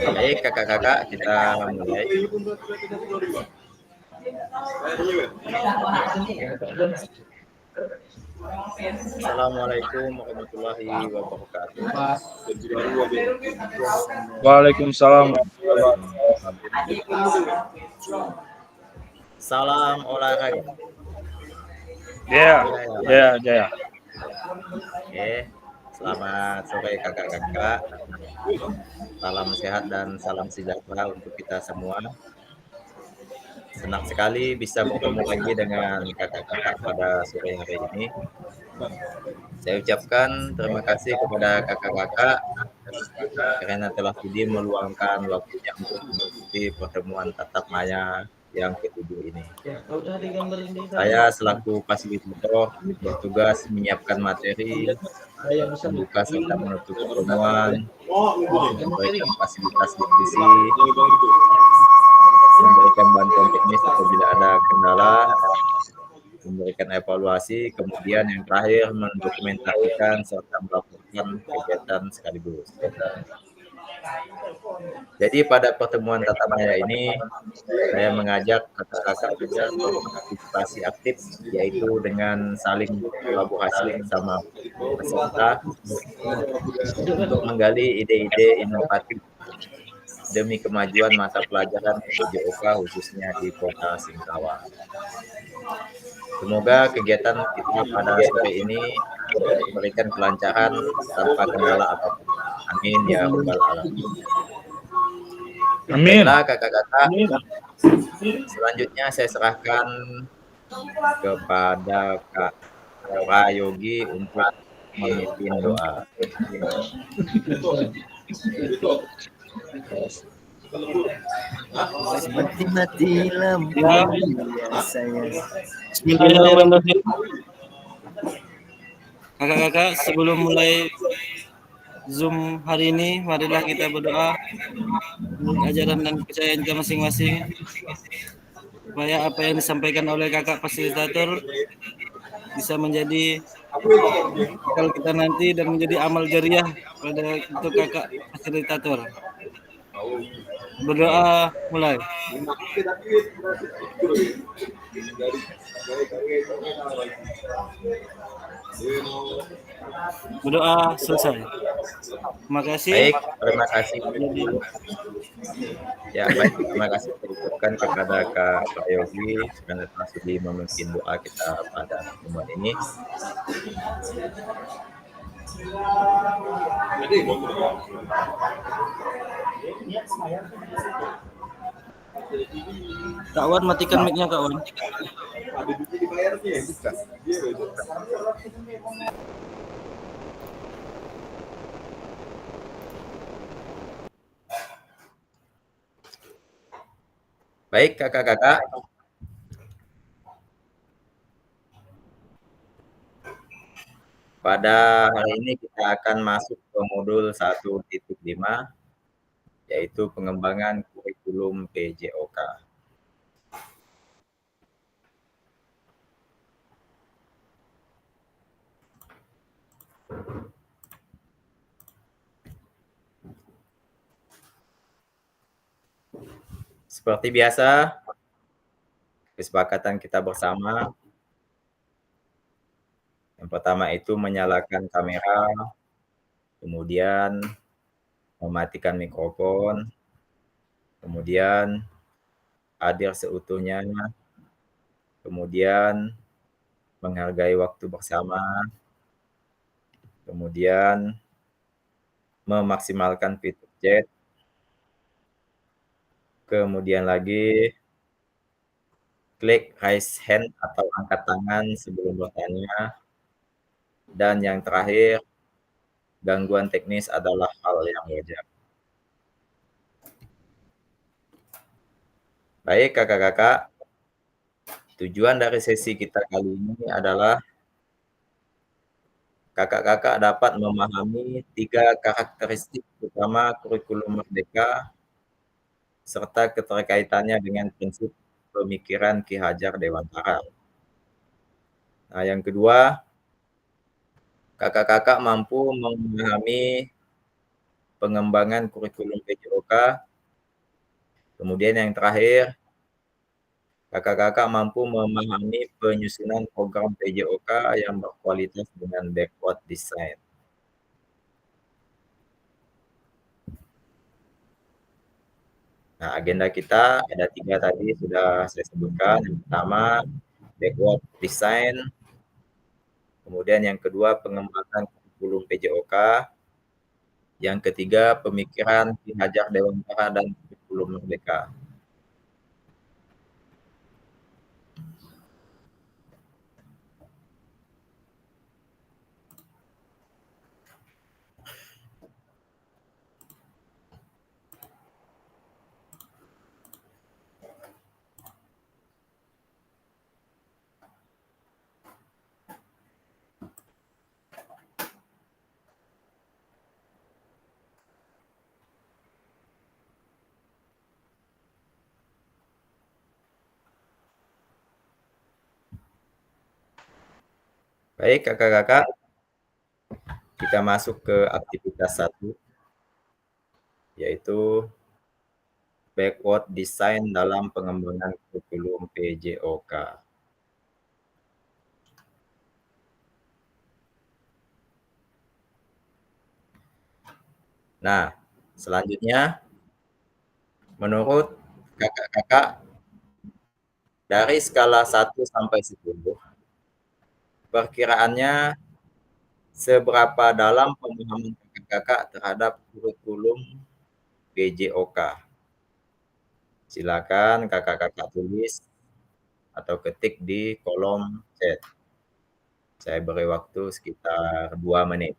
Baik, kakak-kakak, kita mulai. Assalamualaikum warahmatullahi wabarakatuh. Waalaikumsalam. Salam olahraga. Ya. Oke, selamat sore kakak-kakak. Salam sehat dan salam sejahtera untuk kita semua. Senang sekali bisa bertemu lagi dengan kakak-kakak pada sore hari ini. Saya ucapkan terima kasih kepada kakak-kakak karena telah sudi meluangkan waktunya untuk mengikuti pertemuan tatap maya yang ketujuh ini. Saya selaku fasilitator bertugas menyiapkan materi, membuka serta menutup pertemuan, memberikan fasilitas diskusi, memberikan bantuan teknis apabila ada kendala, memberikan evaluasi, kemudian yang terakhir mendokumentasikan serta melaporkan kegiatan sekaligus. Jadi pada pertemuan tatap maya ini, saya mengajak kakak-kakak bisa berpartisipasi aktif, yaitu dengan saling kolaborasi bersama peserta untuk menggali ide-ide inovatif demi kemajuan mata pelajaran PJOK khususnya di Kota Singkawang. Semoga kegiatan kita pada sore ini memberikan kelancaran tanpa kendala apapun. Amin ya rabbal alamin. Amin. Baiklah kakak-kakak, selanjutnya saya serahkan kepada Kak Prayogi untuk memimpin doa. Mati-mati lampu saya. Bismillahirrahmanirrahim. Kakak-kakak, sebelum mulai Zoom hari ini, marilah kita berdoa menurut ajaran dan kepercayaan kita masing-masing, supaya apa yang disampaikan oleh kakak fasilitator bisa menjadi bekal kita nanti dan menjadi amal jariah untuk kakak fasilitator. Berdoa mulai. Berdoa selesai. Terima kasih. Baik, terima kasih. Ya, baik, terima kasih diucapkan kepada Kak Prayogi karena telah sudi memimpin doa kita pada pertemuan ini. Kak Wan, matikan mic-nya Kak Wan. Baik, kakak-kakak. Pada hari ini kita akan masuk ke modul 1.5, yaitu pengembangan kurikulum PJOK. Seperti biasa, kesepakatan kita bersama. Yang pertama itu menyalakan kamera, kemudian mematikan mikrofon, kemudian hadir seutuhnya, kemudian menghargai waktu bersama, kemudian memaksimalkan fitur chat, kemudian lagi klik raise hand atau angkat tangan sebelum bertanya, dan yang terakhir, gangguan teknis adalah hal yang wajar. Baik kakak-kakak, tujuan dari sesi kita kali ini adalah kakak-kakak dapat memahami 3 karakteristik utama kurikulum Merdeka serta keterkaitannya dengan prinsip pemikiran Ki Hajar Dewantara. Nah, yang kedua, kakak-kakak mampu memahami pengembangan kurikulum PJOK. Kemudian yang terakhir, kakak-kakak mampu memahami penyusunan program PJOK yang berkualitas dengan backward design. Nah, agenda kita ada 3 tadi sudah saya sebutkan. Yang pertama, backward design. Kemudian yang kedua, pengembangan kurikulum PJOK. Yang ketiga, pemikiran Ki Hajar Dewantara dan kurikulum Merdeka. Baik, kakak-kakak, kita masuk ke aktivitas 1, yaitu backward design dalam pengembangan kurikulum PJOK. Nah, selanjutnya, menurut kakak-kakak, dari skala 1 sampai 10, perkiraannya seberapa dalam pemahaman kakak-kakak terhadap kurikulum PJOK? Silakan kakak-kakak tulis atau ketik di kolom chat. Saya beri waktu sekitar 2 menit.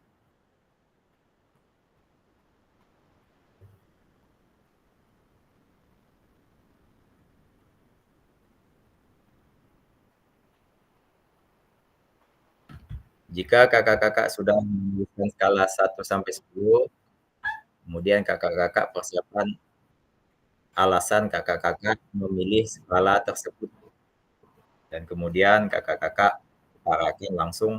Jika kakak-kakak sudah menuliskan skala 1 sampai 10, kemudian kakak-kakak persiapkan alasan kakak-kakak memilih skala tersebut. Dan kemudian kakak-kakak utarakan langsung.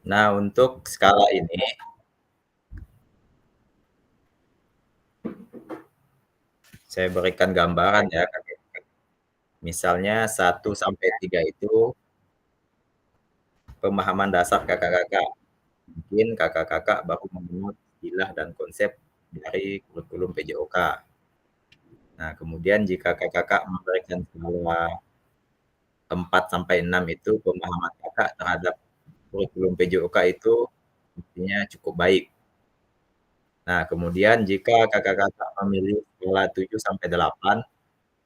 Nah, untuk skala ini, saya berikan gambaran ya, kakak-kakak. Misalnya 1 sampai 3 itu pemahaman dasar kakak-kakak. Mungkin kakak-kakak baru mengenal istilah dan konsep dari kurikulum PJOK. Nah, kemudian jika kakak-kakak memberikan skala 4 sampai 6 itu pemahaman kakak terhadap kurikulum PJOK itu artinya cukup baik. Nah, kemudian jika kakak-kakak memilih skala 7 sampai 8,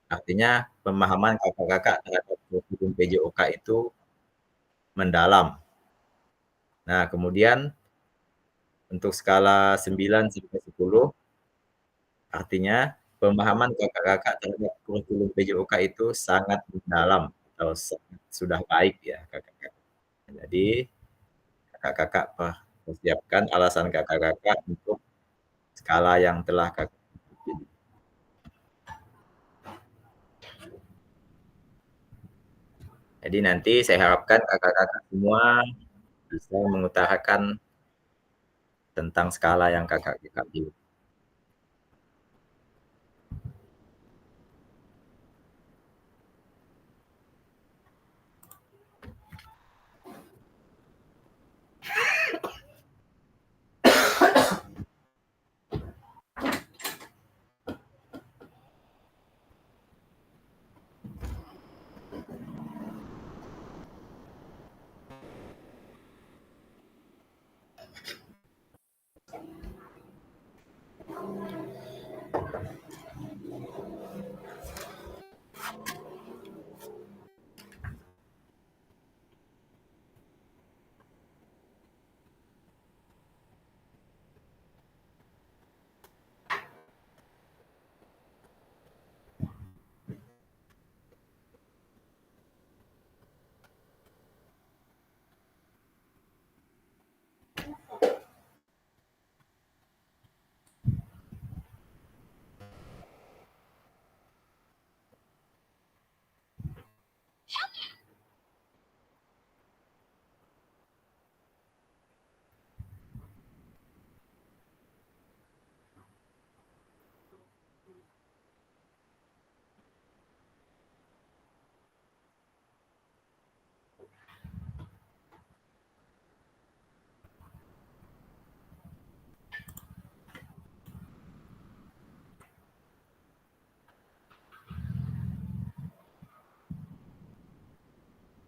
artinya pemahaman kakak-kakak terhadap kurikulum PJOK itu mendalam. Nah, kemudian untuk skala 9 sampai 10, artinya pemahaman kakak-kakak terhadap kurikulum PJOK itu sangat mendalam atau sudah baik ya, kakak-kakak. Jadi, kakak-kakak persiapkan alasan kakak-kakak untuk skala yang telah kakak pilih. Jadi nanti saya harapkan kakak-kakak semua bisa mengutarakan tentang skala yang kakak-kakak pilih.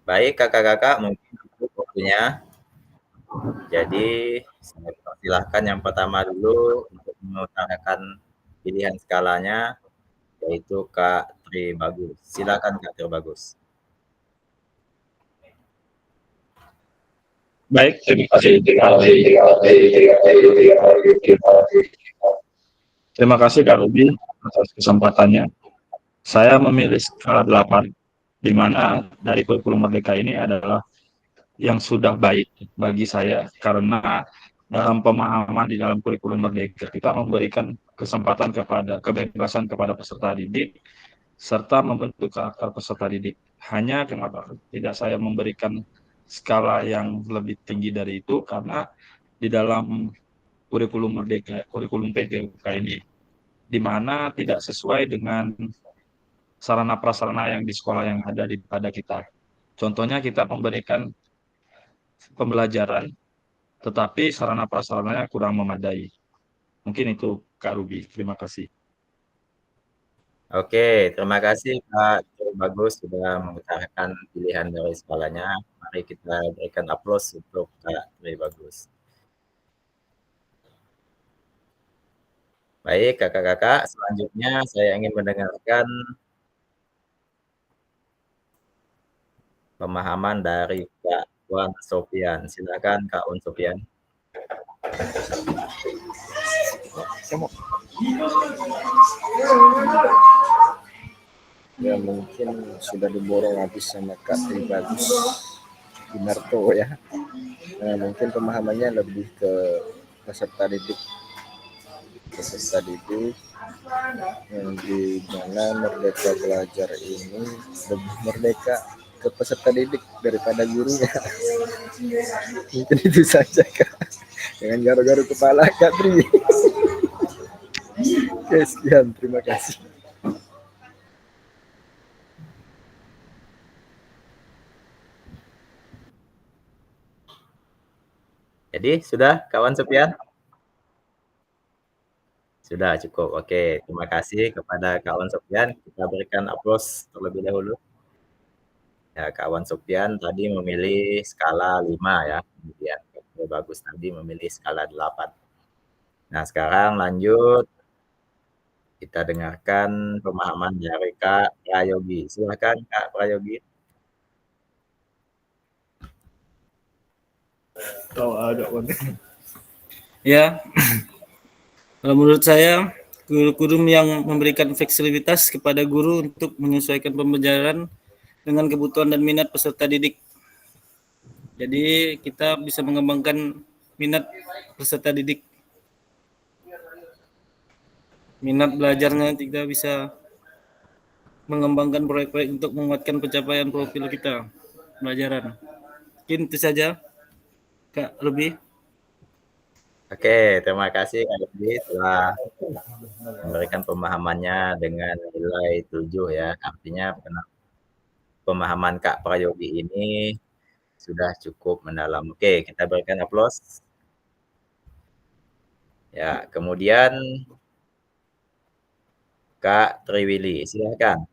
Baik kakak-kakak, mungkin cukup waktunya. Jadi saya persilahkan yang pertama dulu untuk mengutarakan pilihan skalanya, yaitu Kak Tribagus. Silakan Kak Tribagus. Baik, terima kasih. Terima kasih Kak Ruby atas kesempatannya. Saya memilih skala 8, di mana dari kurikulum Merdeka ini adalah yang sudah baik bagi saya, karena dalam pemahaman di dalam kurikulum Merdeka kita memberikan kesempatan kepada kebebasan kepada peserta didik serta membentuk karakter peserta didik. Hanya kenapa tidak saya memberikan skala yang lebih tinggi dari itu, karena di dalam kurikulum Merdeka, kurikulum PPUK ini, di mana tidak sesuai dengan sarana prasarana yang di sekolah yang ada pada kita. Contohnya kita memberikan pembelajaran, tetapi sarana prasarananya kurang memadai. Mungkin itu Kak Ruby. Terima kasih. Oke, terima kasih Kak Tribagus sudah mengutarakan pilihan dari skalanya. Mari kita berikan aplaus untuk Kak Tribagus. Baik kakak-kakak, selanjutnya saya ingin mendengarkan pemahaman dari Kak Wan Sofian. Silakan Kak Wan Sofian. Ya mungkin sudah diborong habis sama Kak Tribagus Ginarto ya. Nah, mungkin pemahamannya lebih ke peserta didik yang di mana Merdeka Belajar ini lebih merdeka ke peserta didik daripada gurunya. Mungkin itu saja Kak. Jangan garu-garu kepala Kak Tri. Oke, sekian, terima kasih. Jadi sudah kawan Sofian? Sudah cukup. Oke, terima kasih kepada kawan Sofian. Kita berikan aplaus terlebih dahulu. Ya, kawan Sofian tadi memilih skala 5 ya. Kemudian Bagus tadi memilih skala 8. Nah, sekarang lanjut kita dengarkan pemahaman dari Kak Prayogi. Silakan Kak Prayogi. Ya, kalau menurut saya kurikulum yang memberikan fleksibilitas kepada guru untuk menyesuaikan pembelajaran dengan kebutuhan dan minat peserta didik. Jadi kita bisa mengembangkan minat peserta didik. Minat belajarnya kita bisa mengembangkan proyek-proyek untuk menguatkan pencapaian profil kita. pelajaran. Mungkin itu saja, Kak Lubi. Oke, terima kasih Kak Lubi telah memberikan pemahamannya dengan nilai 7 ya. Artinya pemahaman Kak Prayogi ini sudah cukup mendalam. Oke, kita berikan aplaus. Ya, kemudian Kak Triwili, silakan.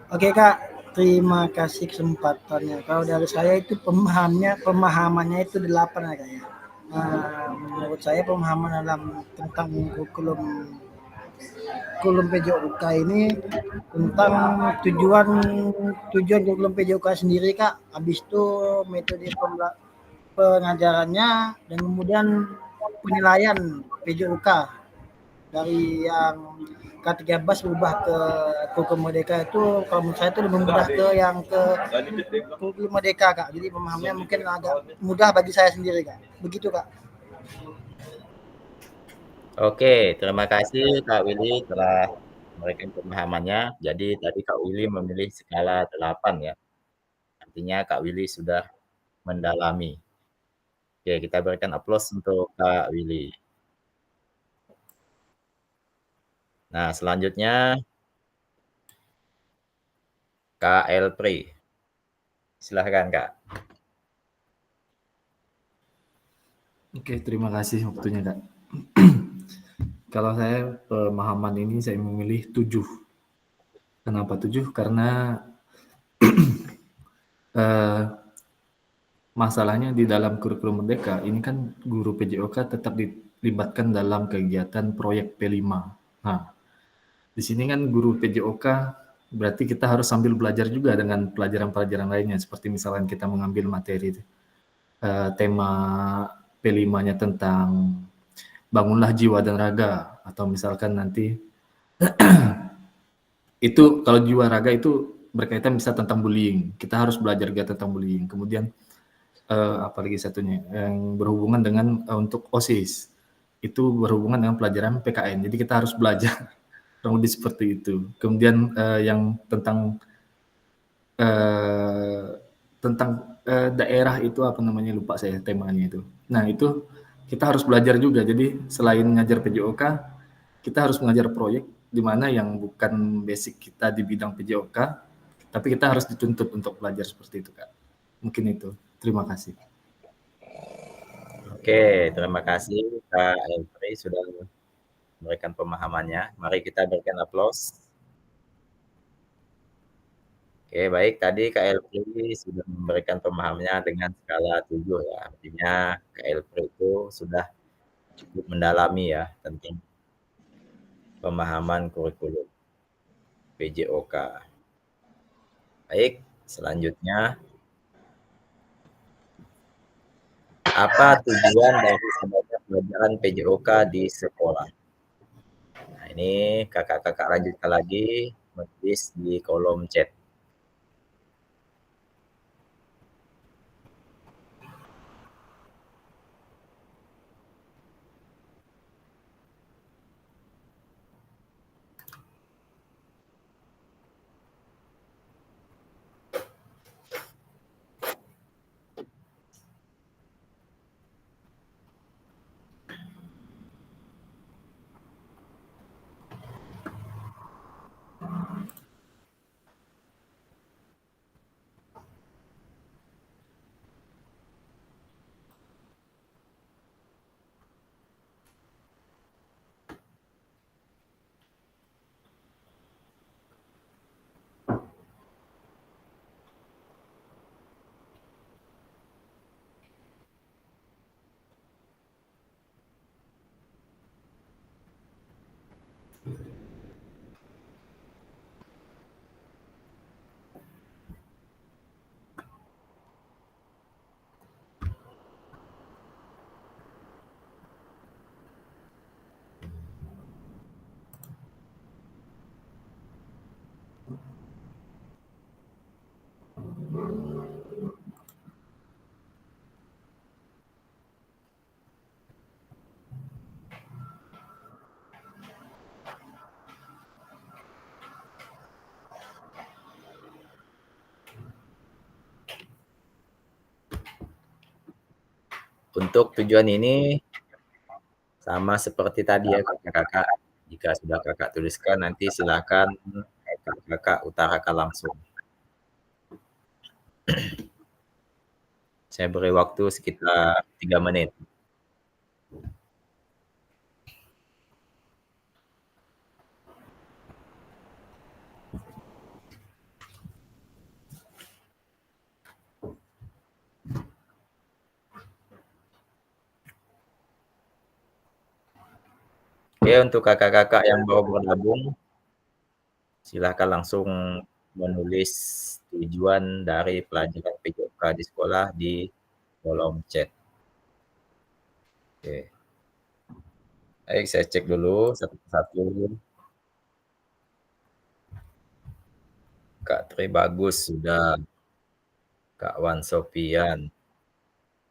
Oke Kak, terima kasih kesempatannya. Kalau dari saya itu pemahamannya itu 8 ya Kak ya. Menurut saya pemahaman dalam tentang kurikulum PJOK ini tentang tujuan kurikulum PJOK sendiri Kak. Habis itu metode pengajarannya dan kemudian penilaian PJOK dari yang K13 berubah ke kurikulum Merdeka itu kalau menurut saya itu lebih mudah ke yang ke kurikulum Merdeka Kak. Jadi pemahamannya mungkin agak mudah bagi saya sendiri Kak. Begitu Kak. Oke, terima kasih Kak Willy telah memberikan pemahamannya. Jadi tadi Kak Willy memilih skala 8 ya. Artinya Kak Willy sudah mendalami. Oke, kita berikan aplaus untuk Kak Willy. Nah, selanjutnya Kak Elpri. Silahkan Kak. Oke, terima kasih waktunya, Kak. Kalau saya pemahaman ini saya memilih 7. Kenapa 7? Karena masalahnya di dalam kurikulum Merdeka ini kan guru PJOK tetap dilibatkan dalam kegiatan proyek P5. Nah, di sini kan guru PJOK berarti kita harus sambil belajar juga dengan pelajaran-pelajaran lainnya seperti misalkan kita mengambil materi tema P5-nya tentang bangunlah jiwa dan raga atau misalkan nanti itu kalau jiwa raga itu berkaitan bisa tentang bullying. Kita harus belajar juga tentang bullying. Kemudian apalagi satunya yang berhubungan dengan untuk OSIS itu berhubungan dengan pelajaran PKN. Jadi kita harus belajar kurang lebih seperti itu. Kemudian yang tentang daerah itu apa namanya lupa saya temanya itu. Nah itu kita harus belajar juga. Jadi selain ngajar PJOK, kita harus mengajar proyek di mana yang bukan basic kita di bidang PJOK, tapi kita harus dituntut untuk belajar seperti itu, Kak. Mungkin itu. Terima kasih. Oke, terima kasih Kak Elpri sudah memberikan pemahamannya. Mari kita berikan aplaus. Oke, baik. Tadi Kak Elpri sudah memberikan pemahamannya dengan skala 7 ya. Artinya Kak Elpri itu sudah cukup mendalami ya tentang pemahaman kurikulum PJOK. Baik, selanjutnya apa tujuan dari adanya pelajaran PJOK di sekolah? Nah, ini kakak-kakak lanjutkan lagi menulis di kolom chat. Untuk tujuan ini sama seperti tadi ya kakak-kakak. Jika sudah kakak tuliskan nanti silakan kakak utarakan langsung. Saya beri waktu sekitar 3 menit. Oke, untuk kakak-kakak yang baru bergabung, silakan langsung menulis tujuan dari pelajaran PJOK di sekolah di kolom chat. Oke. Baik, saya cek dulu satu persatu. Kak Tri bagus sudah. Kak Wan Sofian.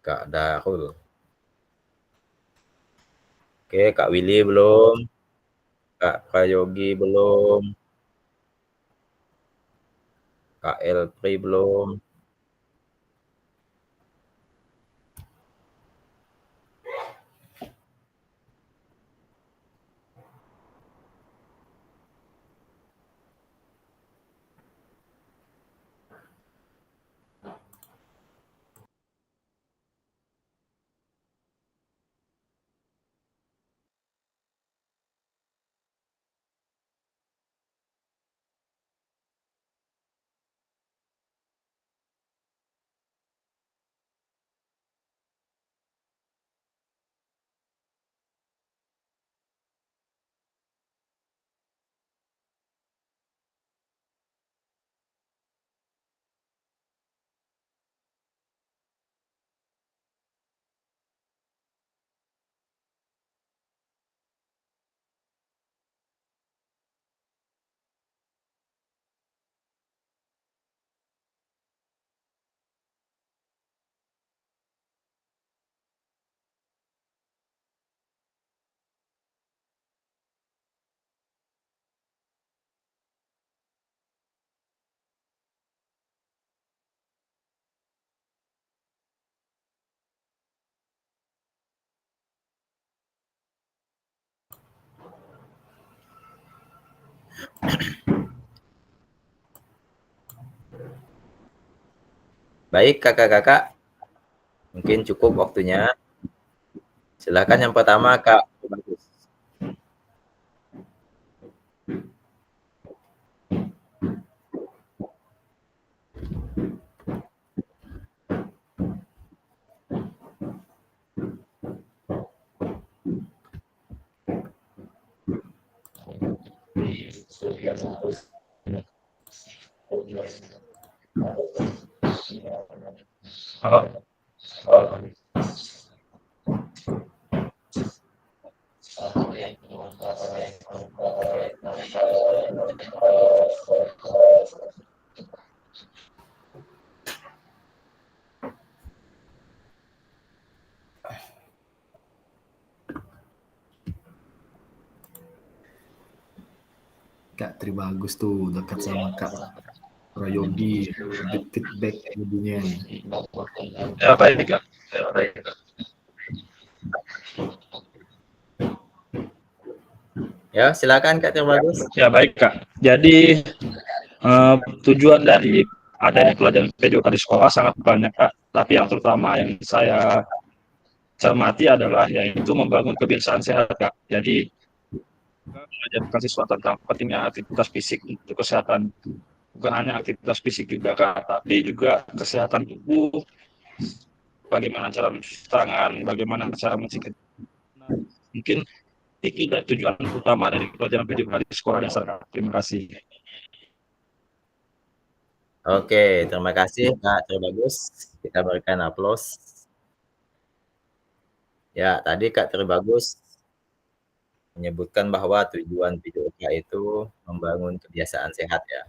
Kak Darul. Oke, Kak Willy belum. Kak Prayogi belum. Kak Elpri belum. Baik, kakak-kakak. Mungkin cukup waktunya. Silakan yang pertama, Kak. Bagus. Halo. Kak Tri bagus tuh dekat sama Kak Prayogi, bit feedback jadinya. Ya, baik, Kak. Ya, baik, Kak. Ya, silakan Kak Bagus. Ya, baik, Kak. Jadi tujuan dari adanya pelajaran PJOK di sekolah sangat banyak, Kak. Tapi yang terutama yang saya cermati adalah yaitu membangun kebiasaan sehat, Kak. Jadi mengajarkan siswa tentang pentingnya aktivitas fisik untuk kesehatan, bukan hanya aktivitas fisik juga, Kak, tapi juga kesehatan tubuh, bagaimana cara mencuci tangan, bagaimana cara mencuci. Mungkin itu tujuan utama dari pelajaran PJOK di sekolah dasar, Kak. Terima kasih. Oke, terima kasih Kak Bagus. Kita berikan aplaus. Ya, tadi Kak Bagus menyebutkan bahwa tujuan PJOK itu membangun kebiasaan sehat ya.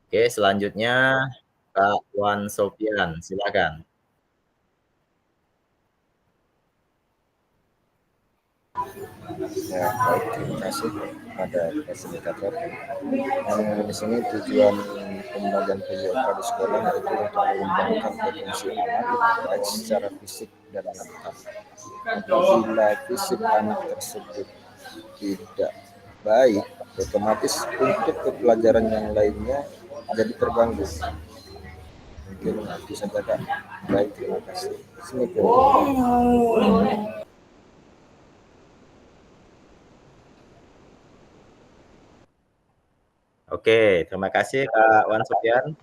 Oke, selanjutnya Kak Wan Sofian, silakan. Ya, baik, terima kasih pada fasilitator. Di sini tujuan pembelajaran PJOK di sekolah yaitu untuk mengembangkan potensi anak baik secara fisik dan mental. Apabila fisik anak tersebut tidak baik, otomatis untuk pelajaran yang lainnya jadi terganggu. Mungkin itu saja Kak. Baik, terima kasih. Assalamualaikum. Oke, terima kasih Kak Wan Sofyan.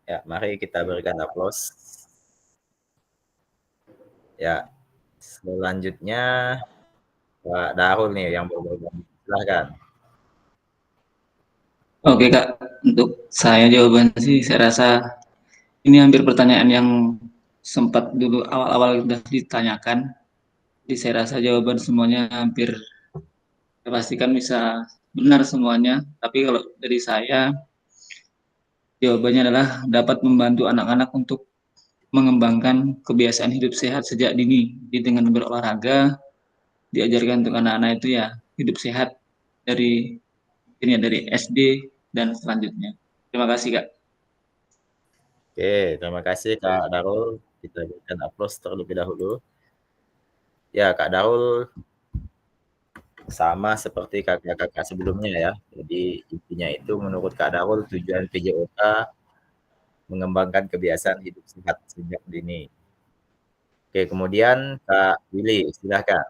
Ya, mari kita berikan aplaus. Ya, selanjutnya Pak Darul nih yang berbagi. Silahkan. Oke Kak, untuk saya jawaban sih saya rasa ini hampir pertanyaan yang sempat dulu awal-awal sudah ditanyakan. Jadi saya rasa jawaban semuanya hampir saya pastikan bisa benar semuanya. Tapi kalau dari saya jawabannya adalah dapat membantu anak-anak untuk mengembangkan kebiasaan hidup sehat sejak dini. Jadi dengan berolahraga diajarkan untuk anak-anak itu ya hidup sehat dari ini ya, dari SD dan selanjutnya. Terima kasih Kak. Oke, terima kasih Kak Darul. Kita berikan aplaus terlebih dahulu. Ya, Kak Darul sama seperti kakak-kakak sebelumnya ya. Jadi intinya itu menurut Kak Darul tujuan PJOK mengembangkan kebiasaan hidup sehat sejak dini. Oke, kemudian Kak Willy, silahkan.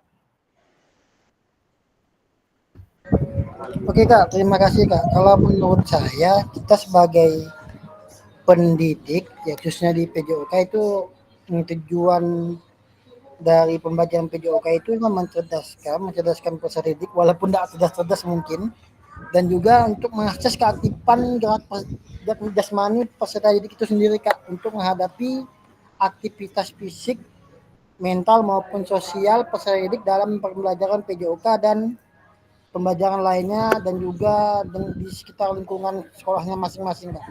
Oke Kak, terima kasih Kak. Kalau menurut saya, kita sebagai pendidik, ya khususnya di PJOK itu tujuan dari pembelajaran PJOK itu memang mencerdaskan peserta didik walaupun tidak cerdas-cerdas mungkin, dan juga untuk mengakses keaktifan gerak jasmani peserta didik itu sendiri Kak, untuk menghadapi aktivitas fisik, mental maupun sosial peserta didik dalam pembelajaran PJOK dan pembelajaran lainnya, dan juga di sekitar lingkungan sekolahnya masing-masing Kak.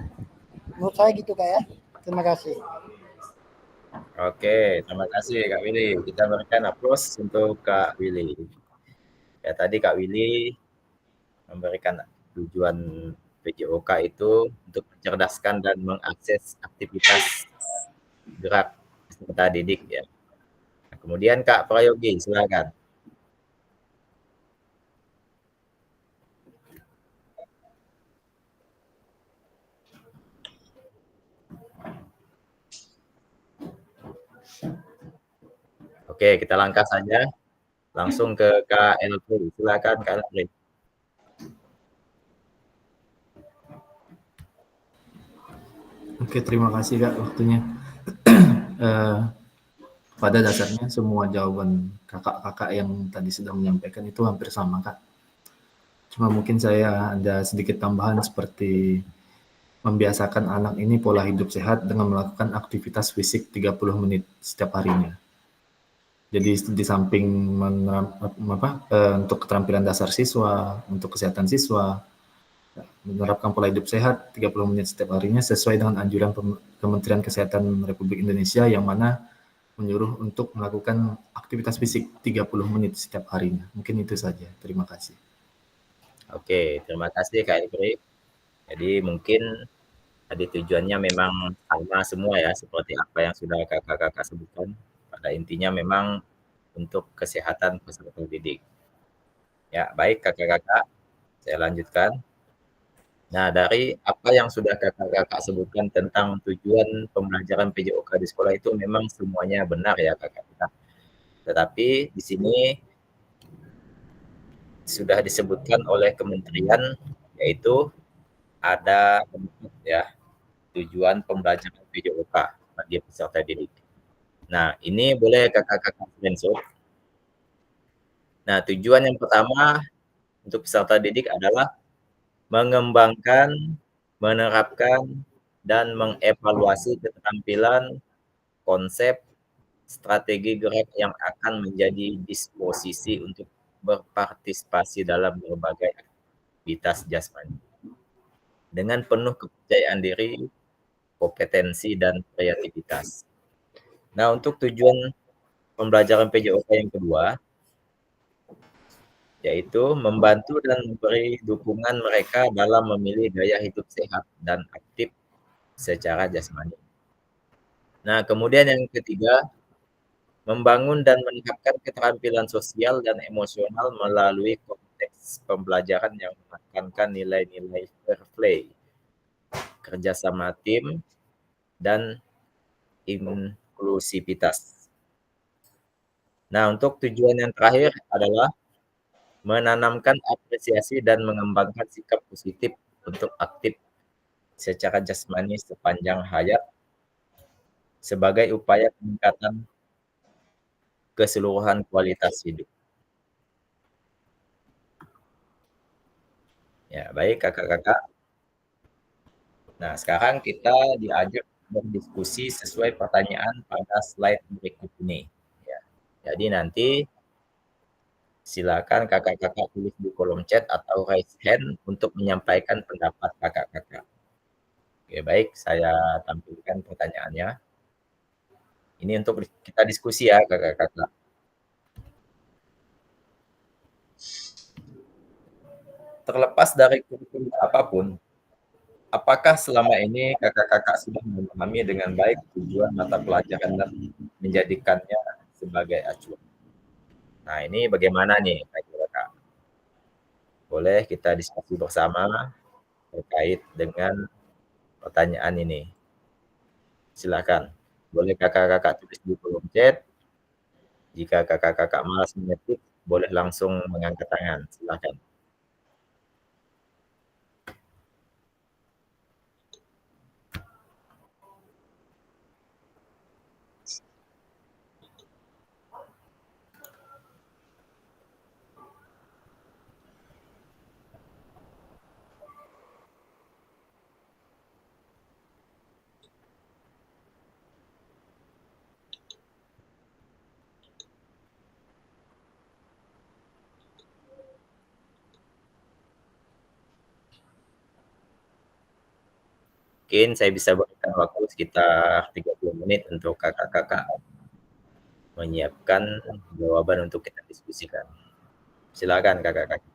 Menurut saya gitu Kak ya. Terima kasih. Oke, terima kasih Kak Willy. Kita berikan aplaus untuk Kak Willy. Ya, tadi Kak Willy memberikan tujuan PJOK itu untuk mencerdaskan dan mengakses aktivitas gerak peserta didik ya. Nah, kemudian Kak Prayogi, silakan. Oke, kita langkah saja langsung ke Kak Elfri. Silakan Kak Elfri. Oke, terima kasih Kak waktunya. Pada dasarnya semua jawaban kakak-kakak yang tadi sudah menyampaikan itu hampir sama Kak. Cuma mungkin saya ada sedikit tambahan seperti membiasakan anak ini pola hidup sehat dengan melakukan aktivitas fisik 30 menit setiap harinya. Jadi di samping untuk keterampilan dasar siswa, untuk kesehatan siswa, menerapkan pola hidup sehat 30 menit setiap harinya sesuai dengan anjuran Kementerian Kesehatan Republik Indonesia yang mana menyuruh untuk melakukan aktivitas fisik 30 menit setiap harinya. Mungkin itu saja. Terima kasih. Oke, terima kasih Kak Elfri. Jadi mungkin tadi tujuannya memang sama semua ya, seperti apa yang sudah kakak-kakak sebutkan. Pada intinya memang untuk kesehatan peserta didik. Ya, baik kakak-kakak, saya lanjutkan. Nah, dari apa yang sudah kakak-kakak sebutkan tentang tujuan pembelajaran PJOK di sekolah itu memang semuanya benar ya kakak-kakak. Tetapi di sini sudah disebutkan oleh kementerian, yaitu ada ya tujuan pembelajaran PJOK bagi peserta didik. Nah, ini boleh kakak-kakak screenshot. Nah, tujuan yang pertama untuk peserta didik adalah mengembangkan, menerapkan, dan mengevaluasi keterampilan, konsep, strategi gerak yang akan menjadi disposisi untuk berpartisipasi dalam berbagai aktivitas jasmani. Dengan penuh kepercayaan diri, kompetensi, dan kreativitas. Nah, untuk tujuan pembelajaran PJOK yang kedua, yaitu membantu dan memberi dukungan mereka dalam memilih gaya hidup sehat dan aktif secara jasmani. Nah, kemudian yang ketiga, membangun dan meningkatkan keterampilan sosial dan emosional melalui konteks pembelajaran yang menekankan nilai-nilai fair play, kerjasama tim, dan inklusivitas. Nah, untuk tujuan yang terakhir adalah menanamkan apresiasi dan mengembangkan sikap positif untuk aktif secara jasmani sepanjang hayat sebagai upaya peningkatan keseluruhan kualitas hidup. Ya, baik kakak-kakak. Nah, sekarang kita diajak berdiskusi sesuai pertanyaan pada slide berikut ini. Ya. Jadi nanti silakan kakak-kakak tulis di kolom chat atau raise hand untuk menyampaikan pendapat kakak-kakak. Oke, baik, saya tampilkan pertanyaannya. Ini untuk kita diskusi ya, kakak-kakak. Terlepas dari kurikulum apapun, apakah selama ini kakak-kakak sudah memahami dengan baik tujuan mata pelajaran dan menjadikannya sebagai acuan? Nah, ini bagaimana nih, kakak-kakak? Boleh kita diskusi bersama terkait dengan pertanyaan ini. Silakan. Boleh kakak-kakak tulis di kolom chat. Jika kakak-kakak malas mengetik, boleh langsung mengangkat tangan. Silakan. Mungkin saya bisa berikan waktu sekitar 30 menit untuk kakak-kakak menyiapkan jawaban untuk kita diskusikan. Silakan kakak-kakak.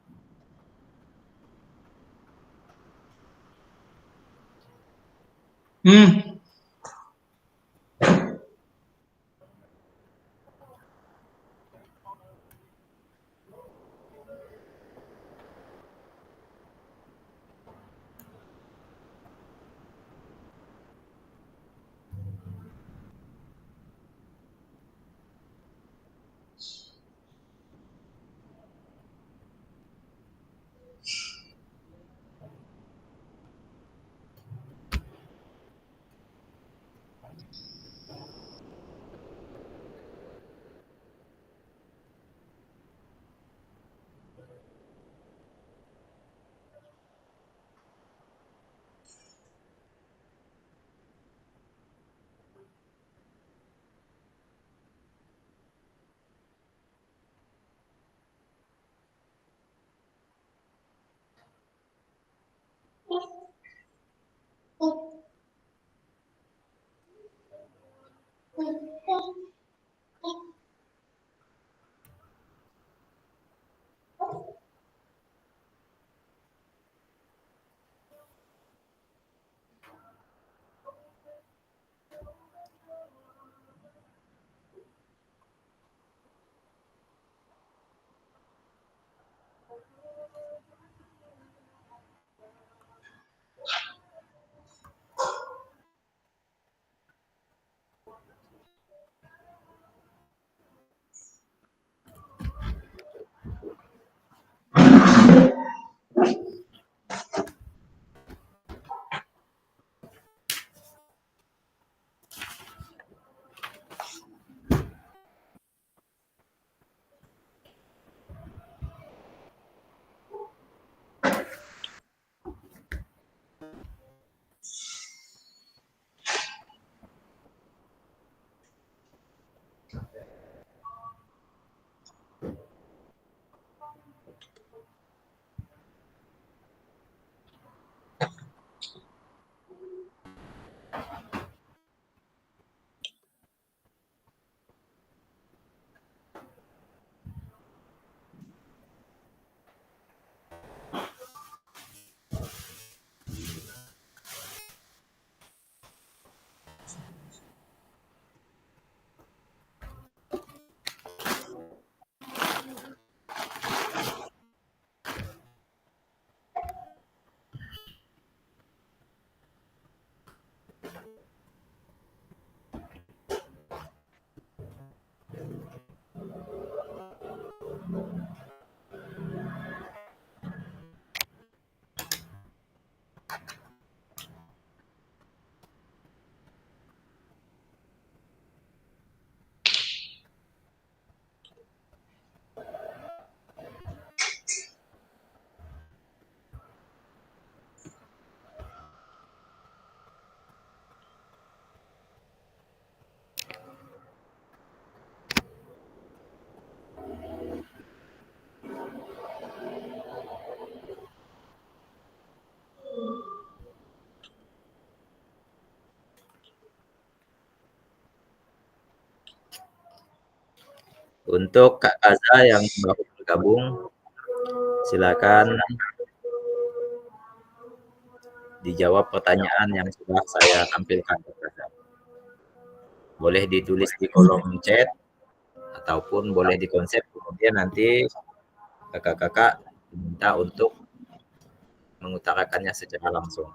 Untuk Kak Kaza yang baru bergabung, silakan dijawab pertanyaan yang sudah saya tampilkan, Kak Kaza. Boleh ditulis di kolom chat ataupun boleh di konsep, kemudian nanti kakak-kakak diminta untuk mengutarakannya secara langsung.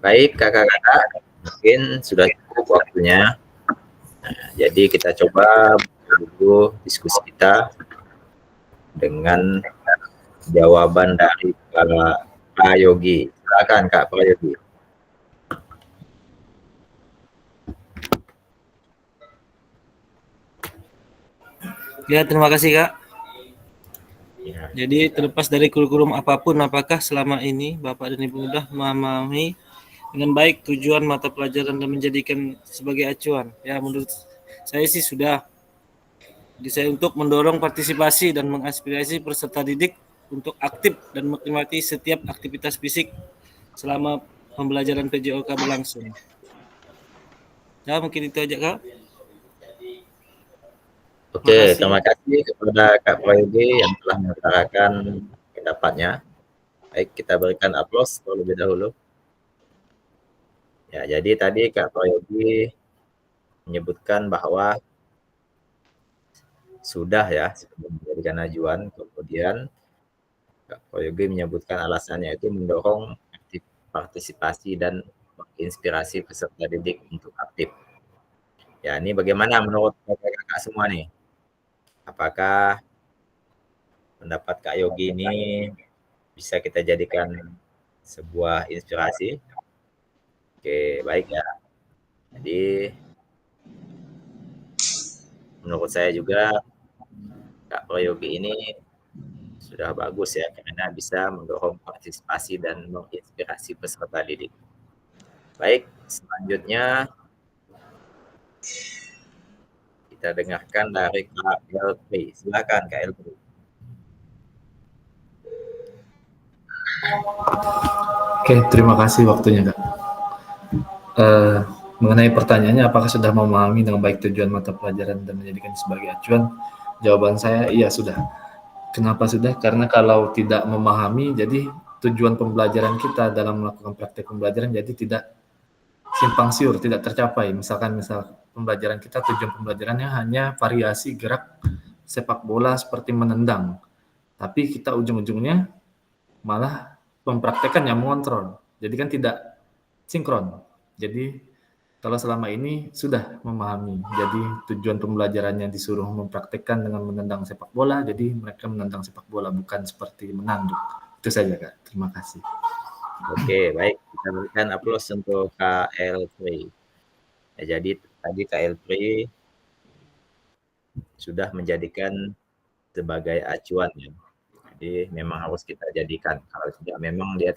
Baik kakak-kakak, mungkin sudah cukup waktunya. Nah, jadi kita coba dulu diskusi kita dengan jawaban dari Kak Prayogi. Silakan Kak Prayogi. Ya, terima kasih Kak. Ya. Jadi terlepas dari kurikulum apapun, apakah selama ini Bapak dan Ibu sudah memahami dengan baik tujuan mata pelajaran dan menjadikan sebagai acuan? Ya, menurut saya sih sudah. Desain untuk mendorong partisipasi dan mengaspirasi peserta didik untuk aktif dan menikmati setiap aktivitas fisik selama pembelajaran PJOK berlangsung. Ya, mungkin itu aja, Kak. Oke, Makasih. terima kasih kepada Kak Prayogi yang telah mengutarakan pendapatnya. Baik, kita berikan aplaus terlebih dahulu. Ya, jadi tadi Kak Prayogi menyebutkan bahwa sudah menjadikan ajuan, kemudian Kak Prayogi menyebutkan alasannya itu mendorong aktif partisipasi dan menginspirasi peserta didik untuk aktif. Ya, ini bagaimana menurut kakak-kakak semua nih? Apakah pendapat Kak Yogi ini bisa kita jadikan sebuah inspirasi? Oke, baik ya. Jadi menurut saya juga Kak Prayogi ini sudah bagus ya karena bisa mendorong partisipasi dan menginspirasi peserta didik. Baik, selanjutnya kita dengarkan dari Kak Elfri. Silakan Kak Elfri. Oke, terima kasih waktunya, Kak. Mengenai pertanyaannya, apakah sudah memahami dengan baik tujuan mata pelajaran dan menjadikan sebagai acuan? Jawaban saya, iya sudah. Kenapa sudah? Karena kalau tidak memahami, jadi tujuan pembelajaran kita dalam melakukan praktek pembelajaran jadi tidak simpang siur, tidak tercapai. Misal pembelajaran kita, tujuan pembelajarannya hanya variasi gerak sepak bola seperti menendang. Tapi kita ujung-ujungnya malah mempraktekkan yang mengontrol. Jadi kan tidak sinkron. Jadi kalau selama ini sudah memahami, jadi tujuan pembelajarannya disuruh mempraktekkan dengan menendang sepak bola, jadi mereka menendang sepak bola, bukan seperti menanduk. Itu saja, Kak. Terima kasih. Oke, baik. Kita berikan aplaus untuk Kak Elfri. Ya, jadi tadi Kak Elfri sudah menjadikan sebagai acuan ya. Jadi memang harus kita jadikan. Kalau tidak, memang dia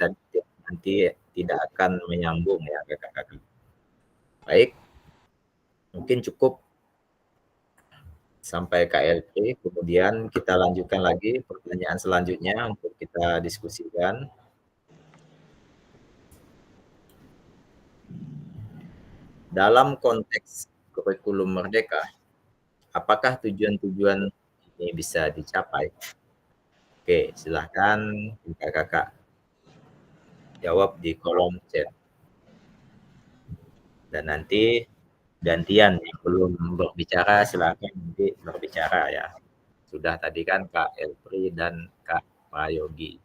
nanti tidak akan menyambung ya kakak-kakak. Baik, mungkin cukup sampai KLP, kemudian kita lanjutkan lagi pertanyaan selanjutnya untuk kita diskusikan. Dalam konteks kurikulum merdeka, apakah tujuan-tujuan ini bisa dicapai? Oke, silahkan kakak-kakak jawab di kolom chat. Dan nanti gantian yang belum berbicara silakan nanti berbicara ya. Sudah tadi kan Kak Elfri dan Kak Prayogi.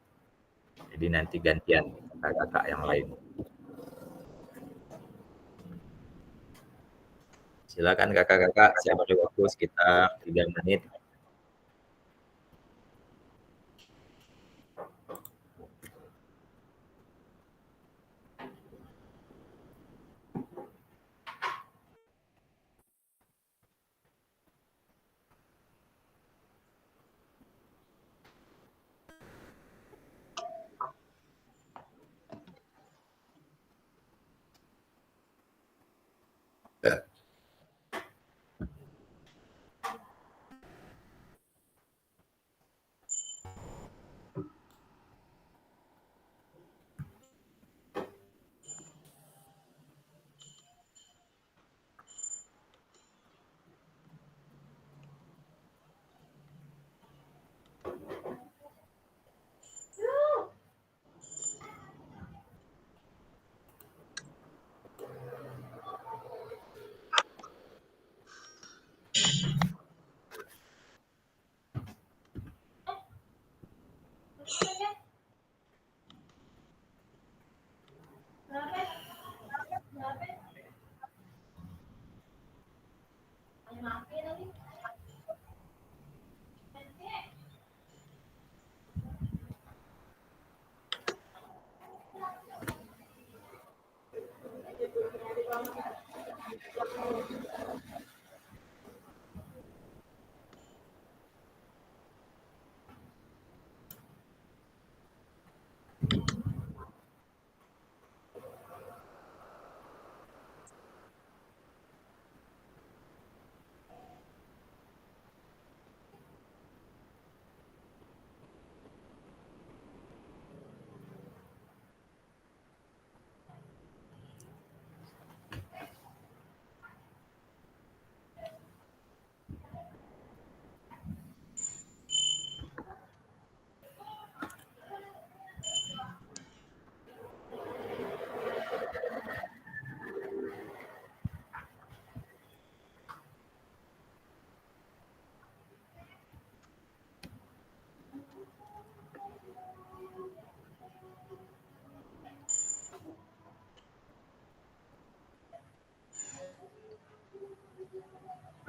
Jadi nanti gantian kakak-kakak yang lain. Silakan kakak-kakak, saya beri waktu sekitar 3 menit.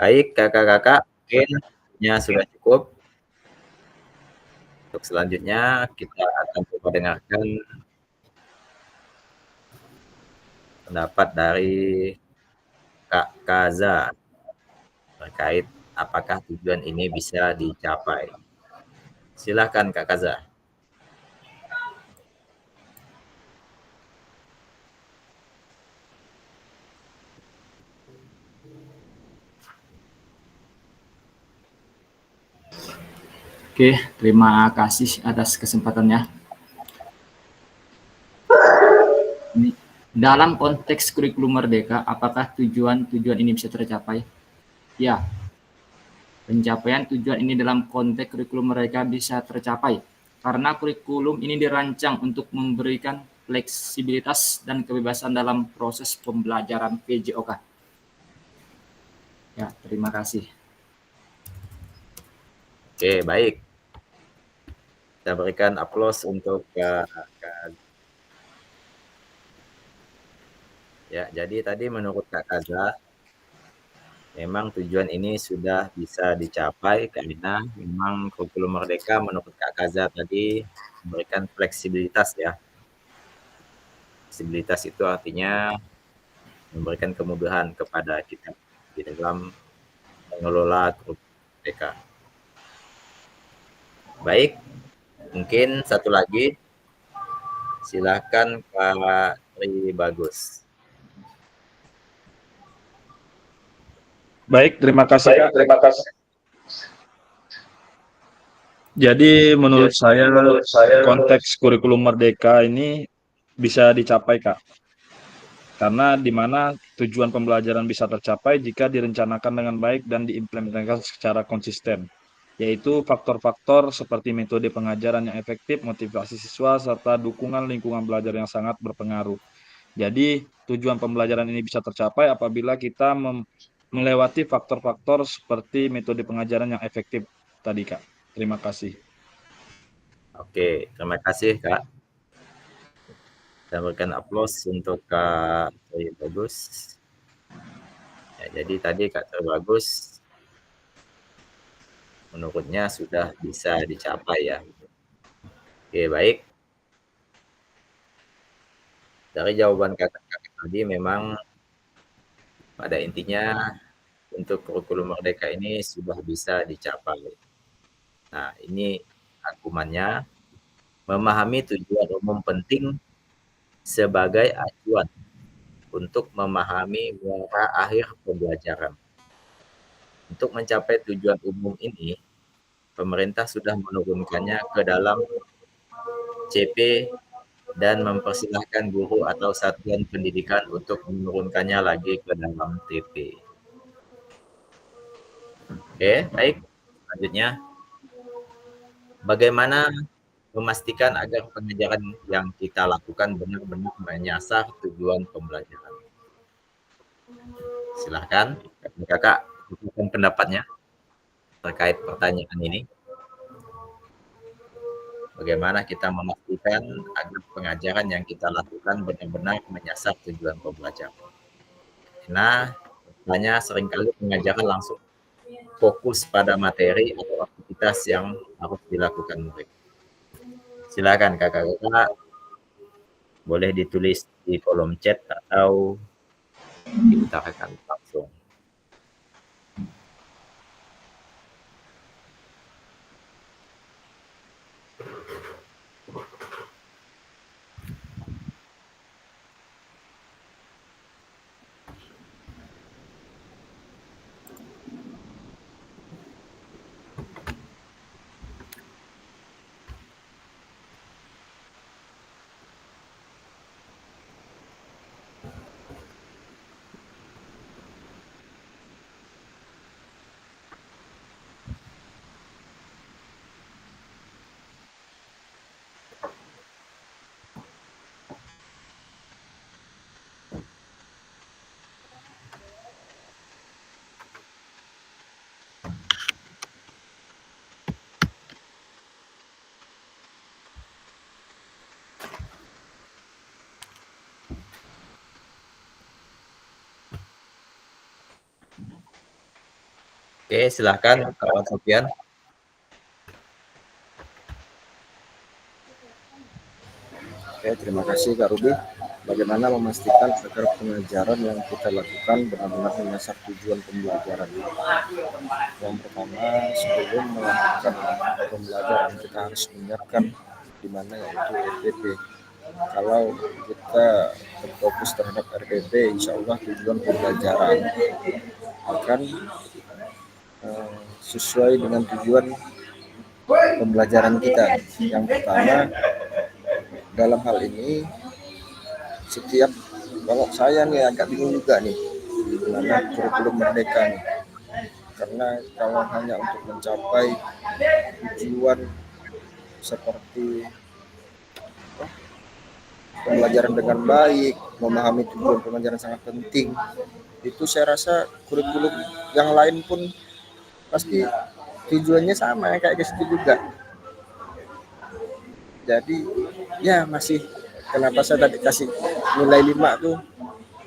Baik, kakak-kakak, mungkin waktunya sudah cukup. Untuk selanjutnya kita akan coba dengarkan pendapat dari Kak Kaza terkait apakah tujuan ini bisa dicapai. Silakan Kak Kaza. Oke, terima kasih atas kesempatannya. Dalam konteks kurikulum merdeka, apakah tujuan-tujuan ini bisa tercapai? Ya, pencapaian tujuan ini dalam konteks kurikulum merdeka bisa tercapai karena kurikulum ini dirancang untuk memberikan fleksibilitas dan kebebasan dalam proses pembelajaran PJOK. Ya, terima kasih. Oke, baik. Kita berikan aplaus untuk Kak. Ya, jadi tadi menurut Kak Kaza, memang tujuan ini sudah bisa dicapai karena memang kurikulum merdeka menurut Kak Kaza tadi memberikan fleksibilitas ya. Fleksibilitas itu artinya memberikan kemudahan kepada kita di dalam mengelola kurikulum merdeka. Baik, mungkin satu lagi, silakan Pak Tri Bagus. Baik, terima kasih. Jadi menurut saya konteks kurikulum merdeka ini bisa dicapai, Kak. Karena di mana tujuan pembelajaran bisa tercapai jika direncanakan dengan baik dan diimplementasikan secara konsisten, yaitu faktor-faktor seperti metode pengajaran yang efektif, motivasi siswa, serta dukungan lingkungan belajar yang sangat berpengaruh. Jadi tujuan pembelajaran ini bisa tercapai apabila kita melewati faktor-faktor seperti metode pengajaran yang efektif tadi, Kak. Terima kasih. Oke, terima kasih Kak. Saya berikan aplaus untuk Kak Tri Bagus. Ya, jadi tadi Kak Tri Bagus menurutnya sudah bisa dicapai ya. Oke, baik. Dari jawaban kakak-kakak tadi memang pada intinya untuk kurikulum merdeka ini sudah bisa dicapai. Nah, ini argumennya memahami tujuan umum penting sebagai acuan untuk memahami muara akhir pembelajaran. Untuk mencapai tujuan umum ini, pemerintah sudah menurunkannya ke dalam CP dan mempersilahkan guru atau satuan pendidikan untuk menurunkannya lagi ke dalam TP. Oke, baik. Selanjutnya, bagaimana memastikan agar pengajaran yang kita lakukan benar-benar menyasar tujuan pembelajaran? Silahkan, kakak berikan pendapatnya terkait pertanyaan ini. Bagaimana kita memastikan agar pengajaran yang kita lakukan benar-benar menyasar tujuan pembelajaran. Nah, hanya seringkali pengajaran langsung fokus pada materi atau aktivitas yang harus dilakukan murid. Silakan kakak-kakak, boleh ditulis di kolom chat atau diutarakan langsung. Oke, silahkan kawan Sofian. Oke, terima kasih Kak Ruby. Bagaimana memastikan agar pengajaran yang kita lakukan benar-benar menyasar tujuan pembelajaran? Yang pertama, sebelum melakukan pembelajaran kita harus menyiapkan di mana yaitu RPP. Kalau kita berfokus terhadap RPP, insya Allah tujuan pembelajaran akan sesuai dengan tujuan pembelajaran kita. Yang pertama, dalam hal ini setiap kalau saya nih agak bingung juga nih gimana kurikulum merdeka nih, karena kalau hanya untuk mencapai tujuan seperti pembelajaran dengan baik, memahami tujuan pembelajaran sangat penting, itu saya rasa kurikulum yang lain pun pasti tujuannya sama kayak ke situ juga. Jadi ya masih kenapa saya tadi kasih nilai 5 tuh,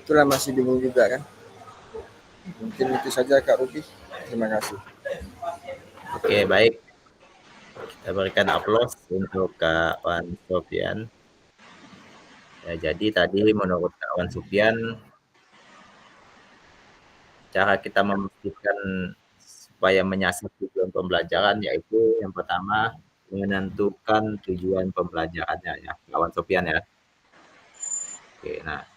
itulah masih bingung juga kan. Mungkin itu saja Kak Ruby. Terima kasih. Oke, baik. Kita berikan aplaus untuk kawan Sofian. Ya, jadi tadi menurut kawan Sofian, cara kita memastikan supaya menyasar tujuan pembelajaran yaitu yang pertama menentukan tujuan pembelajarannya ya, kawan Sofian ya. Oke, nah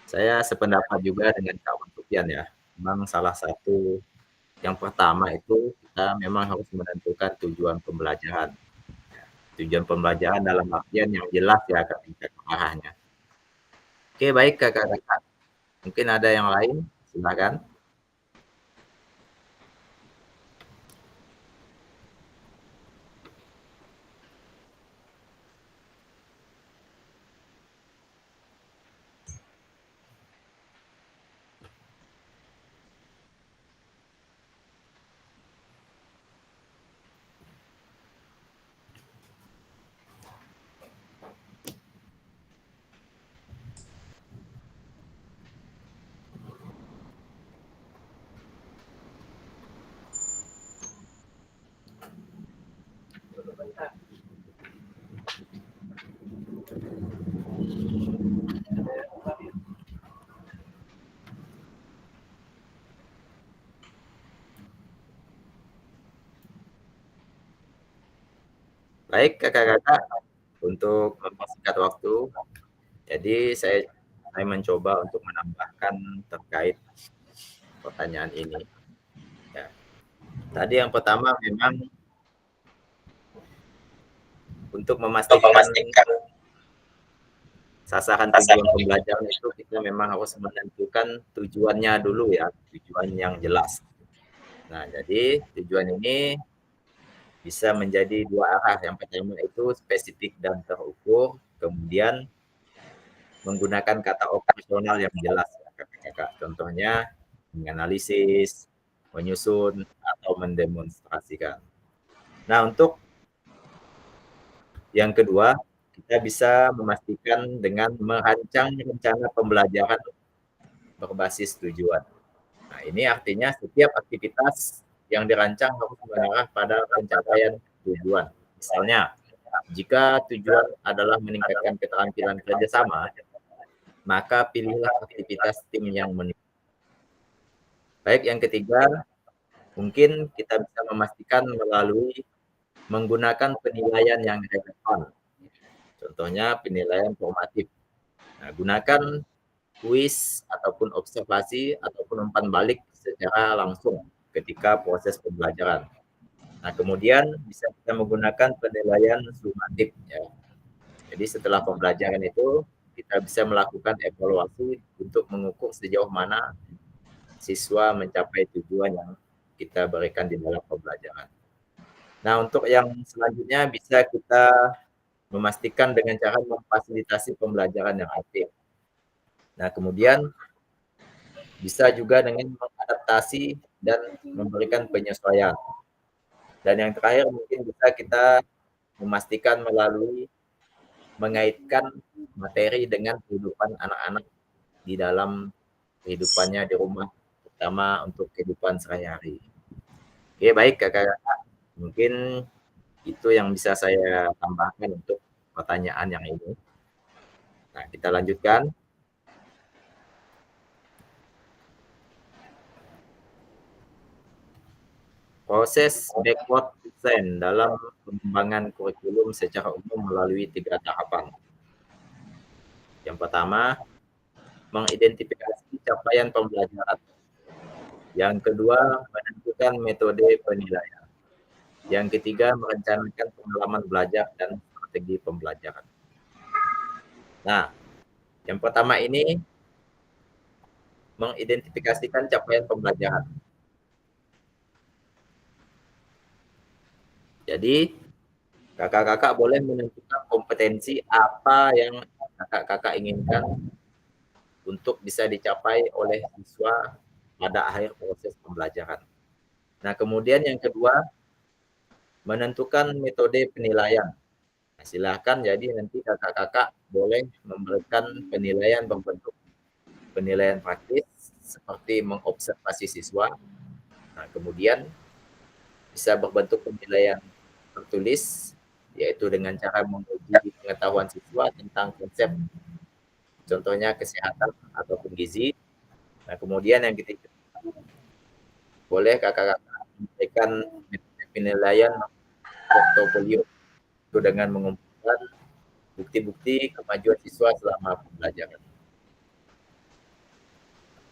saya sependapat juga dengan kawan Sofian ya. Memang salah satu yang pertama itu kita memang harus menentukan tujuan pembelajaran. Tujuan pembelajaran dalam artian yang jelas ya ketika arahnya. Oke, baik kakak-kakak. Mungkin ada yang lain, silakan. Baik kakak-kakak, untuk mempersingkat waktu, jadi saya mencoba untuk menambahkan terkait pertanyaan ini. Ya. Tadi yang pertama memang untuk memastikan sasaran tujuan pembelajaran itu kita memang harus menentukan tujuannya dulu ya, tujuan yang jelas. Nah, jadi tujuan ini bisa menjadi dua arah. Yang pertama itu spesifik dan terukur, kemudian menggunakan kata operasional yang jelas ya, kakak-kakak. Contohnya menganalisis, menyusun, atau mendemonstrasikan. Nah, untuk yang kedua, kita bisa memastikan dengan merancang rencana pembelajaran berbasis tujuan. Nah, ini artinya setiap aktivitas yang dirancang harus mengarah pada pencapaian tujuan. Misalnya, jika tujuan adalah meningkatkan keterampilan kerjasama, maka pilihlah aktivitas tim yang meningkat. Baik, yang ketiga, mungkin kita bisa memastikan melalui menggunakan penilaian yang relevan. Contohnya penilaian formatif. Nah, gunakan kuis ataupun observasi ataupun umpan balik secara langsung ketika proses pembelajaran. Nah, kemudian bisa kita menggunakan penilaian sumatif ya. Jadi setelah pembelajaran itu kita bisa melakukan evaluasi untuk mengukur sejauh mana siswa mencapai tujuan yang kita berikan di dalam pembelajaran. Nah, untuk yang selanjutnya bisa kita memastikan dengan cara memfasilitasi pembelajaran yang aktif. Nah, kemudian bisa juga dengan mengadaptasi dan memberikan penyesuaian. Dan yang terakhir mungkin bisa kita memastikan melalui mengaitkan materi dengan kehidupan anak-anak di dalam kehidupannya di rumah terutama untuk kehidupan sehari-hari. Oke, baik kakak-kakak. Mungkin itu yang bisa saya tambahkan untuk pertanyaan yang ini. Nah, kita lanjutkan. Proses backward design dalam pengembangan kurikulum secara umum melalui 3 tahapan. Yang pertama, mengidentifikasi capaian pembelajaran. Yang kedua, menentukan metode penilaian. Yang ketiga, merencanakan pengalaman belajar dan strategi pembelajaran. Nah, yang pertama ini mengidentifikasikan capaian pembelajaran. Jadi, kakak-kakak boleh menentukan kompetensi apa yang kakak-kakak inginkan untuk bisa dicapai oleh siswa pada akhir proses pembelajaran. Nah, kemudian yang kedua, menentukan metode penilaian. Nah, silakan jadi nanti kakak-kakak boleh memberikan penilaian berbentuk penilaian praktis seperti mengobservasi siswa. Nah, kemudian bisa berbentuk penilaian tertulis, yaitu dengan cara menguji pengetahuan siswa tentang konsep, contohnya kesehatan ataupun gizi. Nah, kemudian yang ketiga, boleh kakak-kakak memberikan penilaian portofolio itu dengan mengumpulkan bukti-bukti kemajuan siswa selama pembelajaran.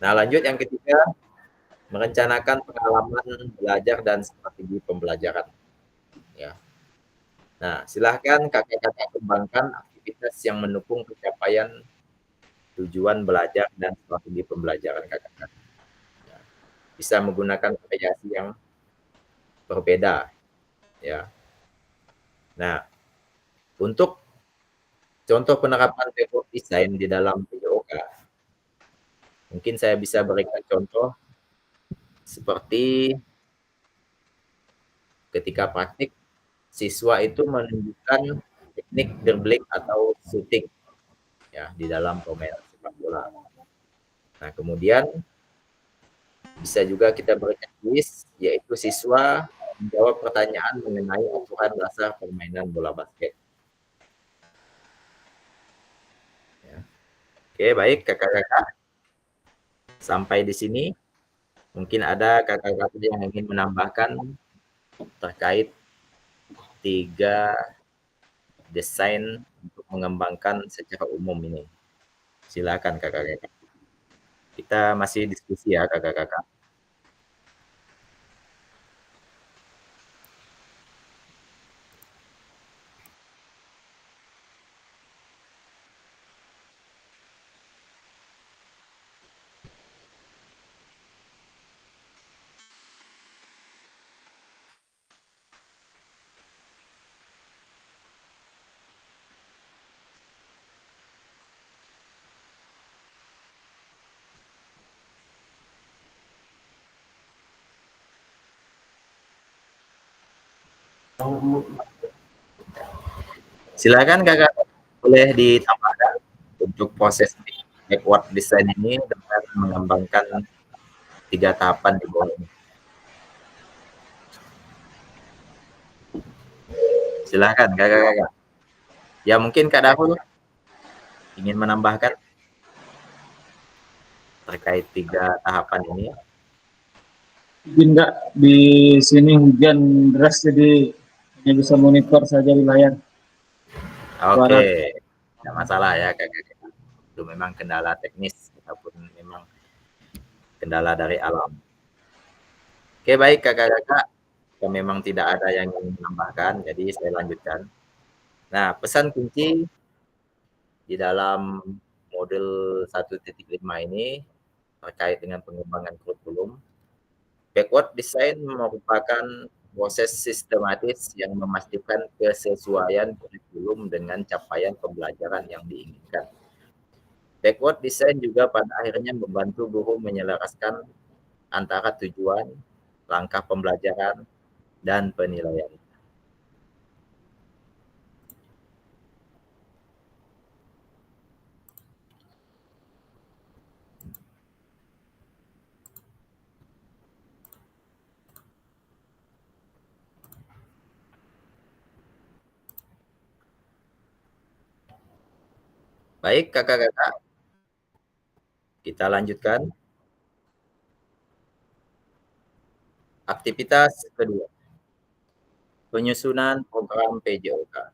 Nah, lanjut yang ketiga, merencanakan pengalaman belajar dan strategi pembelajaran. Ya. Nah, silahkan kakak-kakak kembangkan aktivitas yang mendukung pencapaian tujuan belajar dan strategi pembelajaran kakak-kakak. Ya. Bisa menggunakan variasi yang berbeda. Ya. Nah, untuk contoh penerapan backward design di dalam PJOK, mungkin saya bisa berikan contoh seperti ketika praktik, siswa itu menunjukkan teknik dribbling atau shooting ya di dalam permainan sepak bola. Nah, kemudian bisa juga kita berikan kuis, yaitu siswa menjawab pertanyaan mengenai aturan dasar permainan bola basket. Ya. Oke, baik kakak-kakak. Sampai di sini, mungkin ada kakak-kakak yang ingin menambahkan terkait 3 desain untuk mengembangkan secara umum ini. Silakan kakak-kakak. Kita masih diskusi ya kakak-kakak. Silakan kakak, boleh ditambahkan untuk proses backward design ini dengan mengembangkan 3 tahapan di bawah ini. Silakan kakak-kakak. Ya mungkin Kak Dahul ingin menambahkan terkait 3 tahapan ini. Mungkin enggak di sini hujan deras jadi hanya bisa monitor saja di layar. Oke, tidak masalah ya kakak-kakak. Itu memang kendala teknis ataupun memang kendala dari alam. Oke, baik kakak-kakak. Jika memang tidak ada yang ingin menambahkan, jadi saya lanjutkan. Nah, pesan kunci di dalam modul 1.5 ini terkait dengan pengembangan kurikulum. Backward design merupakan proses sistematis yang memastikan kesesuaian kurikulum dengan capaian pembelajaran yang diinginkan. Backward design juga pada akhirnya membantu guru menyelaraskan antara tujuan, langkah pembelajaran, dan penilaian. Baik, kakak-kakak. Kita lanjutkan. Aktivitas kedua. Penyusunan program PJOK.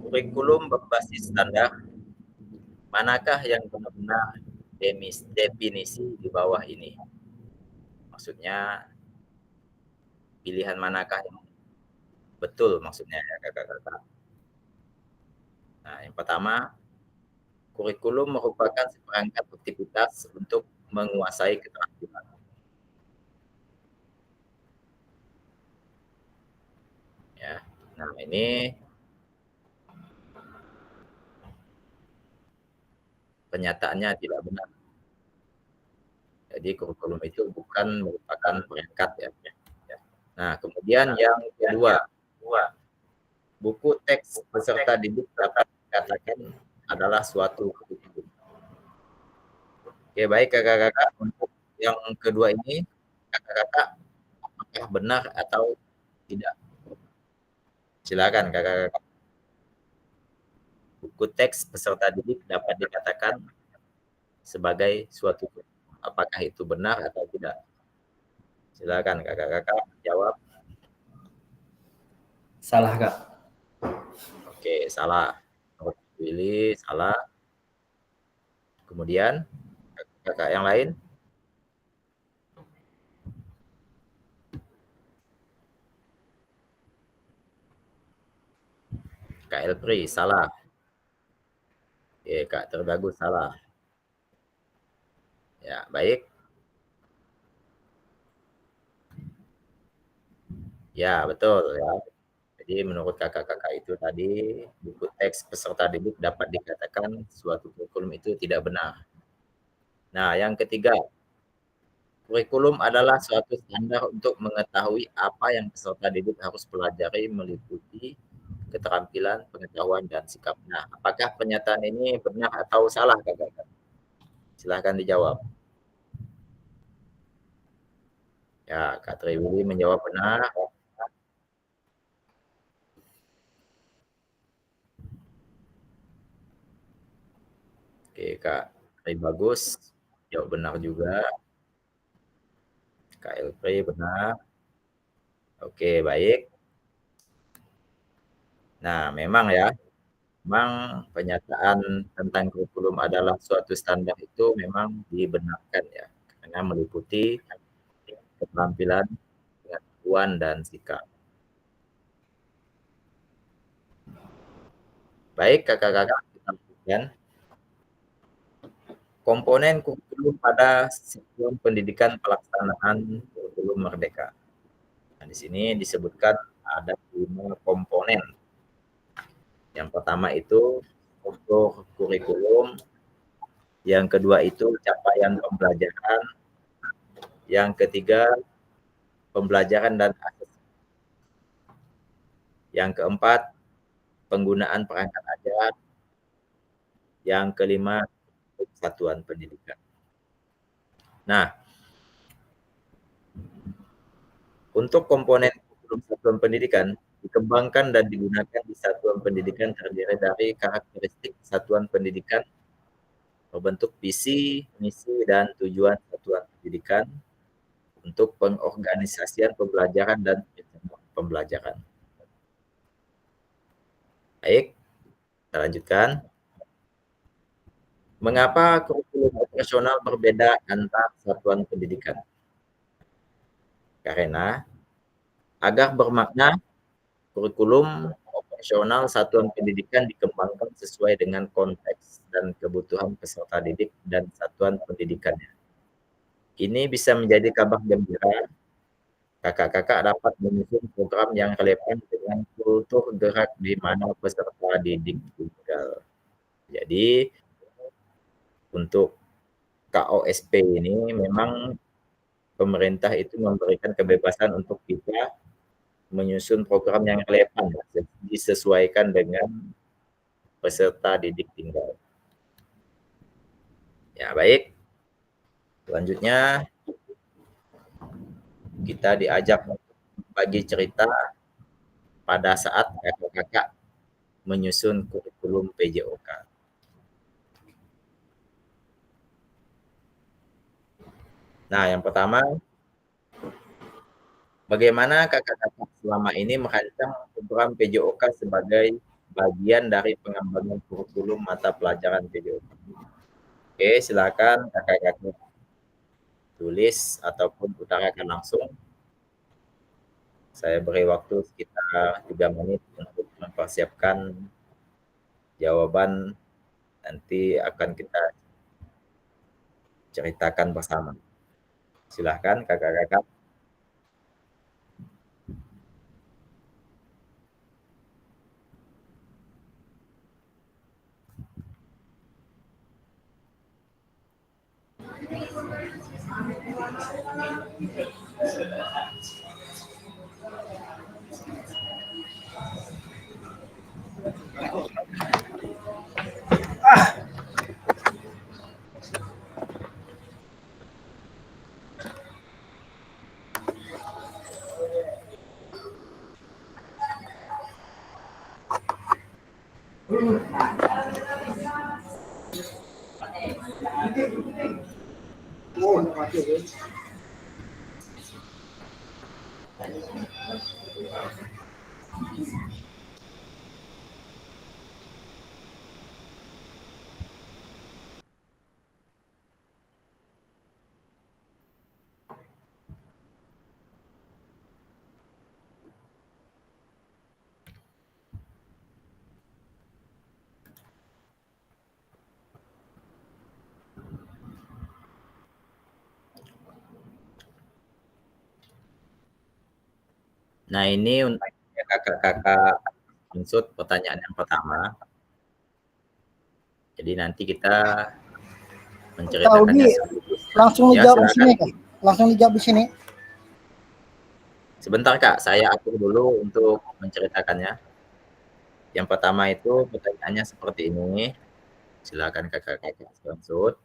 Kurikulum berbasis standar, manakah yang benar-benar definisi di bawah ini? Maksudnya pilihan manakah yang betul maksudnya ya kakak-kakak. Nah, yang pertama, kurikulum merupakan seperangkat aktivitas untuk menguasai keterampilan. Ya, nah ini penyataannya tidak benar. Jadi kurikulum itu bukan merupakan perangkat ya. Nah, kemudian yang kedua, buku teks peserta didik dapat dikatakan adalah suatu kurikulum. Oke, baik kakak-kakak, untuk yang kedua ini kakak-kakak apakah benar atau tidak? Silakan kakak-kakak. Buku teks peserta didik dapat dikatakan sebagai suatu kurikulum. Apakah itu benar atau tidak? Silakan kakak-kakak jawab. Salah, Kak. Oke, salah. Pilih salah. Kemudian kakak yang lain. Kak Elpri salah. Oke, Kak Terbagus salah. Ya, baik. Ya, betul ya. Jadi menurut kakak-kakak itu tadi, buku teks peserta didik dapat dikatakan suatu kurikulum itu tidak benar. Nah, yang ketiga, kurikulum adalah suatu standar untuk mengetahui apa yang peserta didik harus pelajari meliputi keterampilan, pengetahuan, dan sikap. Nah, apakah pernyataan ini benar atau salah kakak-kakak? Silahkan dijawab. Ya, Kak Triwili menjawab benar. Oke, Kak Bagus jawab benar juga. Kak Elfri benar. Oke, baik. Nah, memang ya, memang pernyataan tentang kurikulum adalah suatu standar itu memang dibenarkan ya, karena meliputi keterampilan, pengetahuan, dan sikap. Baik, kakak-kakak, kita lanjutkan. Komponen kurikulum pada satuan pendidikan pelaksanaan kurikulum Merdeka. Nah, di sini disebutkan ada 5 komponen. Yang pertama itu struktur kurikulum, yang kedua itu capaian pembelajaran, yang ketiga pembelajaran dan akses, yang keempat penggunaan perangkat ajar, yang kelima satuan pendidikan. Nah, untuk komponen kurikulum satuan pendidikan dikembangkan dan digunakan di satuan pendidikan terdiri dari karakteristik satuan pendidikan, membentuk visi, misi, dan tujuan satuan pendidikan untuk pengorganisasian pembelajaran dan pembelajaran. Baik, kita lanjutkan. Mengapa kurikulum operasional berbeda antar satuan pendidikan? Karena agar bermakna, kurikulum operasional satuan pendidikan dikembangkan sesuai dengan konteks dan kebutuhan peserta didik dan satuan pendidikannya. Ini bisa menjadi kabar gembira. Kakak-kakak dapat menyusun program yang relevan dengan kultur gerak di mana peserta didik tinggal. Jadi, untuk KOSP ini memang pemerintah itu memberikan kebebasan untuk kita menyusun program yang relevan, disesuaikan dengan peserta didik tinggal. Ya, baik. Selanjutnya, kita diajak bagi cerita pada saat kakak-kakak menyusun kurikulum PJOK. Nah, yang pertama, bagaimana kakak-kakak selama ini merancang program PJOK sebagai bagian dari pengembangan kurikulum mata pelajaran PJOK? Oke, silakan kakak-kakak tulis ataupun utarakan langsung. Saya beri waktu sekitar 3 menit untuk mempersiapkan jawaban, nanti akan kita ceritakan bersama. Silahkan kakak-kakak. Nah, ini untuk kakak-kakak maksud pertanyaan yang pertama. Jadi nanti kita menceritakannya. Langsung dijawab di sini, Kak. Langsung dijawab di sini. Sebentar, Kak, saya atur dulu untuk menceritakannya. Yang pertama itu pertanyaannya seperti ini. Silakan kakak-kakak screenshot.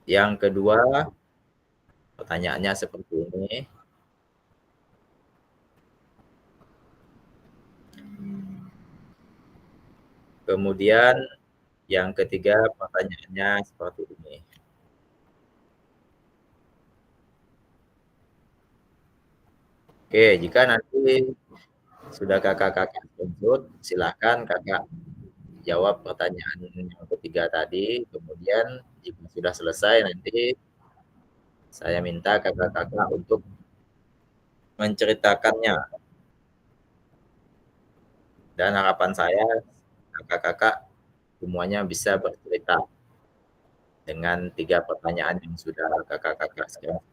Yang kedua, pertanyaannya seperti ini. Kemudian yang ketiga pertanyaannya seperti ini. Oke, jika nanti sudah kakak-kakak screenshot, silakan kakak jawab pertanyaan yang ketiga tadi. Kemudian jika sudah selesai nanti saya minta kakak-kakak untuk menceritakannya. Dan harapan saya kakak-kakak semuanya bisa bercerita dengan 3 pertanyaan yang sudah kakak-kakak sekarang.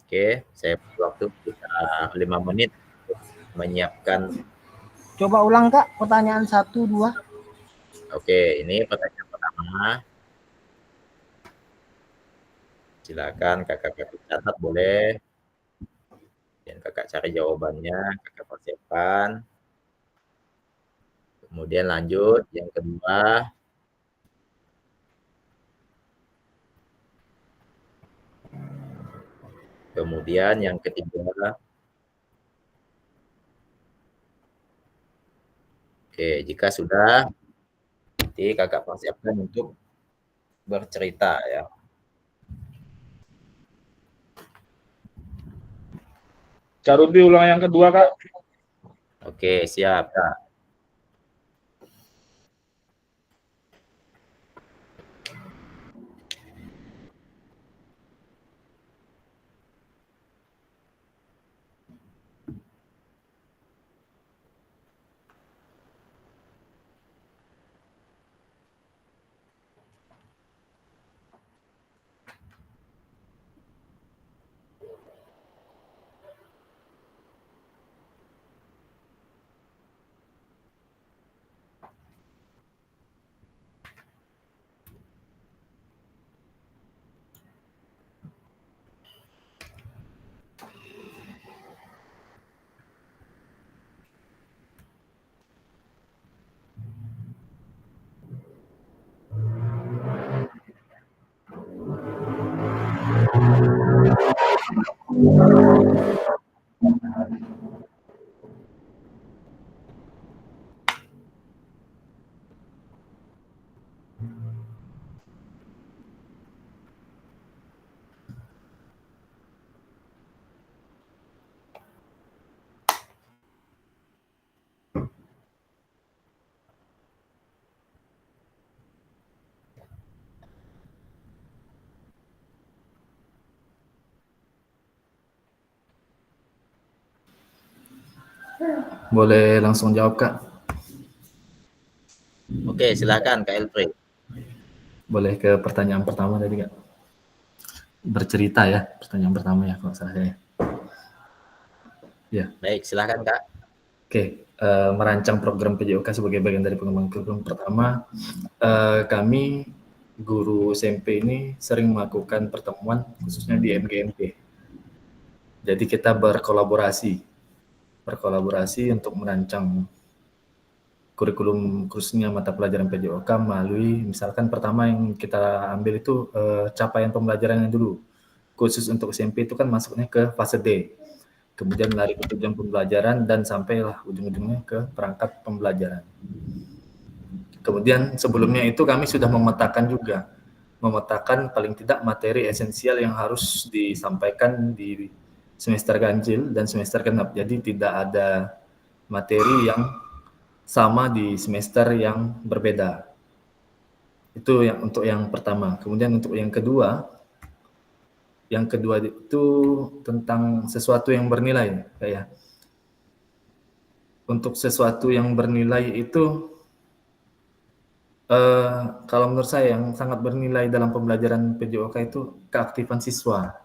Oke, saya beri waktu sekitar 5 menit untuk menyiapkan. Coba ulang, Kak, pertanyaan 1, 2. Oke, ini pertanyaan pertama. Silakan kakak-kakak catat boleh. Dan kakak cari jawabannya, kakak persiapkan. Kemudian lanjut yang kedua. Kemudian yang ketiga. Oke, jika sudah, nanti kakak persiapkan untuk bercerita ya. Kak Ruby ulang yang kedua, Kak. Oke, siap, Kak. Boleh langsung jawab, Kak? Oke, silakan Kak Elfri. Boleh ke pertanyaan pertama tadi, Kak? Bercerita ya, pertanyaan pertama ya kalau salah saya. Ya. Baik, silakan Kak. Oke, merancang program PJOK sebagai bagian dari pengembangan kurikulum. Pertama, kami guru SMP ini sering melakukan pertemuan khususnya di MGMP. Jadi kita berkolaborasi untuk merancang kurikulum khususnya mata pelajaran PJOK melalui misalkan pertama yang kita ambil itu capaian pembelajarannya dulu. Khusus untuk SMP itu kan masuknya ke fase D. Kemudian lari ke tujuan pembelajaran dan sampailah ujung-ujungnya ke perangkat pembelajaran. Kemudian sebelumnya itu kami sudah memetakan paling tidak materi esensial yang harus disampaikan di semester ganjil dan semester genap. Jadi tidak ada materi yang sama di semester yang berbeda. Itu yang untuk yang pertama. Kemudian untuk yang kedua itu tentang sesuatu yang bernilai, kayak untuk sesuatu yang bernilai itu kalau menurut saya yang sangat bernilai dalam pembelajaran PJOK itu keaktifan siswa.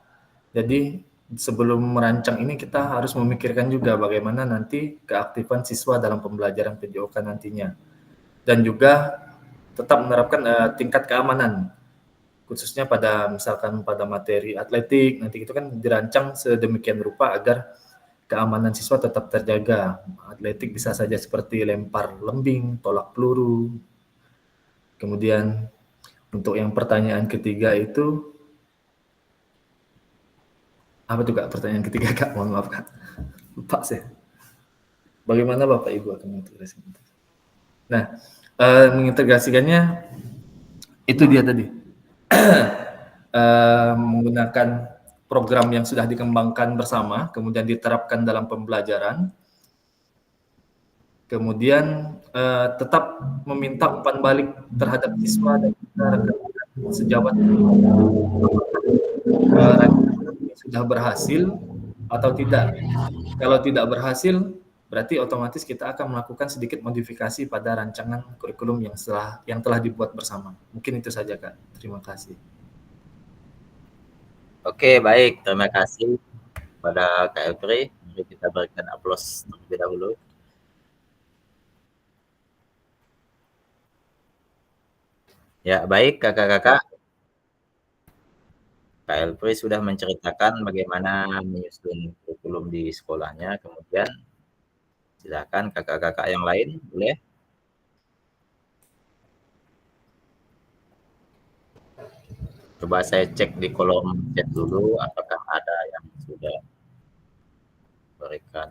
Jadi sebelum merancang ini kita harus memikirkan juga bagaimana nanti keaktifan siswa dalam pembelajaran PJOK nantinya, dan juga tetap menerapkan tingkat keamanan. Khususnya misalkan pada materi atletik, nanti itu kan dirancang sedemikian rupa agar keamanan siswa tetap terjaga. Atletik bisa saja seperti lempar lembing, tolak peluru. Kemudian untuk yang pertanyaan ketiga itu, apa tuh Kak pertanyaan ketiga Kak? Mohon maaf Kak, lupa saya. Bagaimana Bapak Ibu akan mengintegrasikan? Nah, mengintegrasikannya itu dia tadi. Menggunakan program yang sudah dikembangkan bersama, kemudian diterapkan dalam pembelajaran, kemudian tetap meminta umpan balik terhadap siswa dan rekan-rekan sejawat sudah berhasil atau tidak. Kalau tidak berhasil, berarti otomatis kita akan melakukan sedikit modifikasi pada rancangan kurikulum yang telah dibuat bersama. Mungkin itu saja Kak. Terima kasih. Oke, baik. Terima kasih kepada Kak Elfri. Mari kita berikan aplaus terlebih dahulu. Ya, baik kakak-kakak. Kak Elfri sudah menceritakan bagaimana menyusun kurikulum di sekolahnya. Kemudian silakan kakak-kakak yang lain, boleh? Coba saya cek di kolom chat dulu apakah ada yang sudah berikan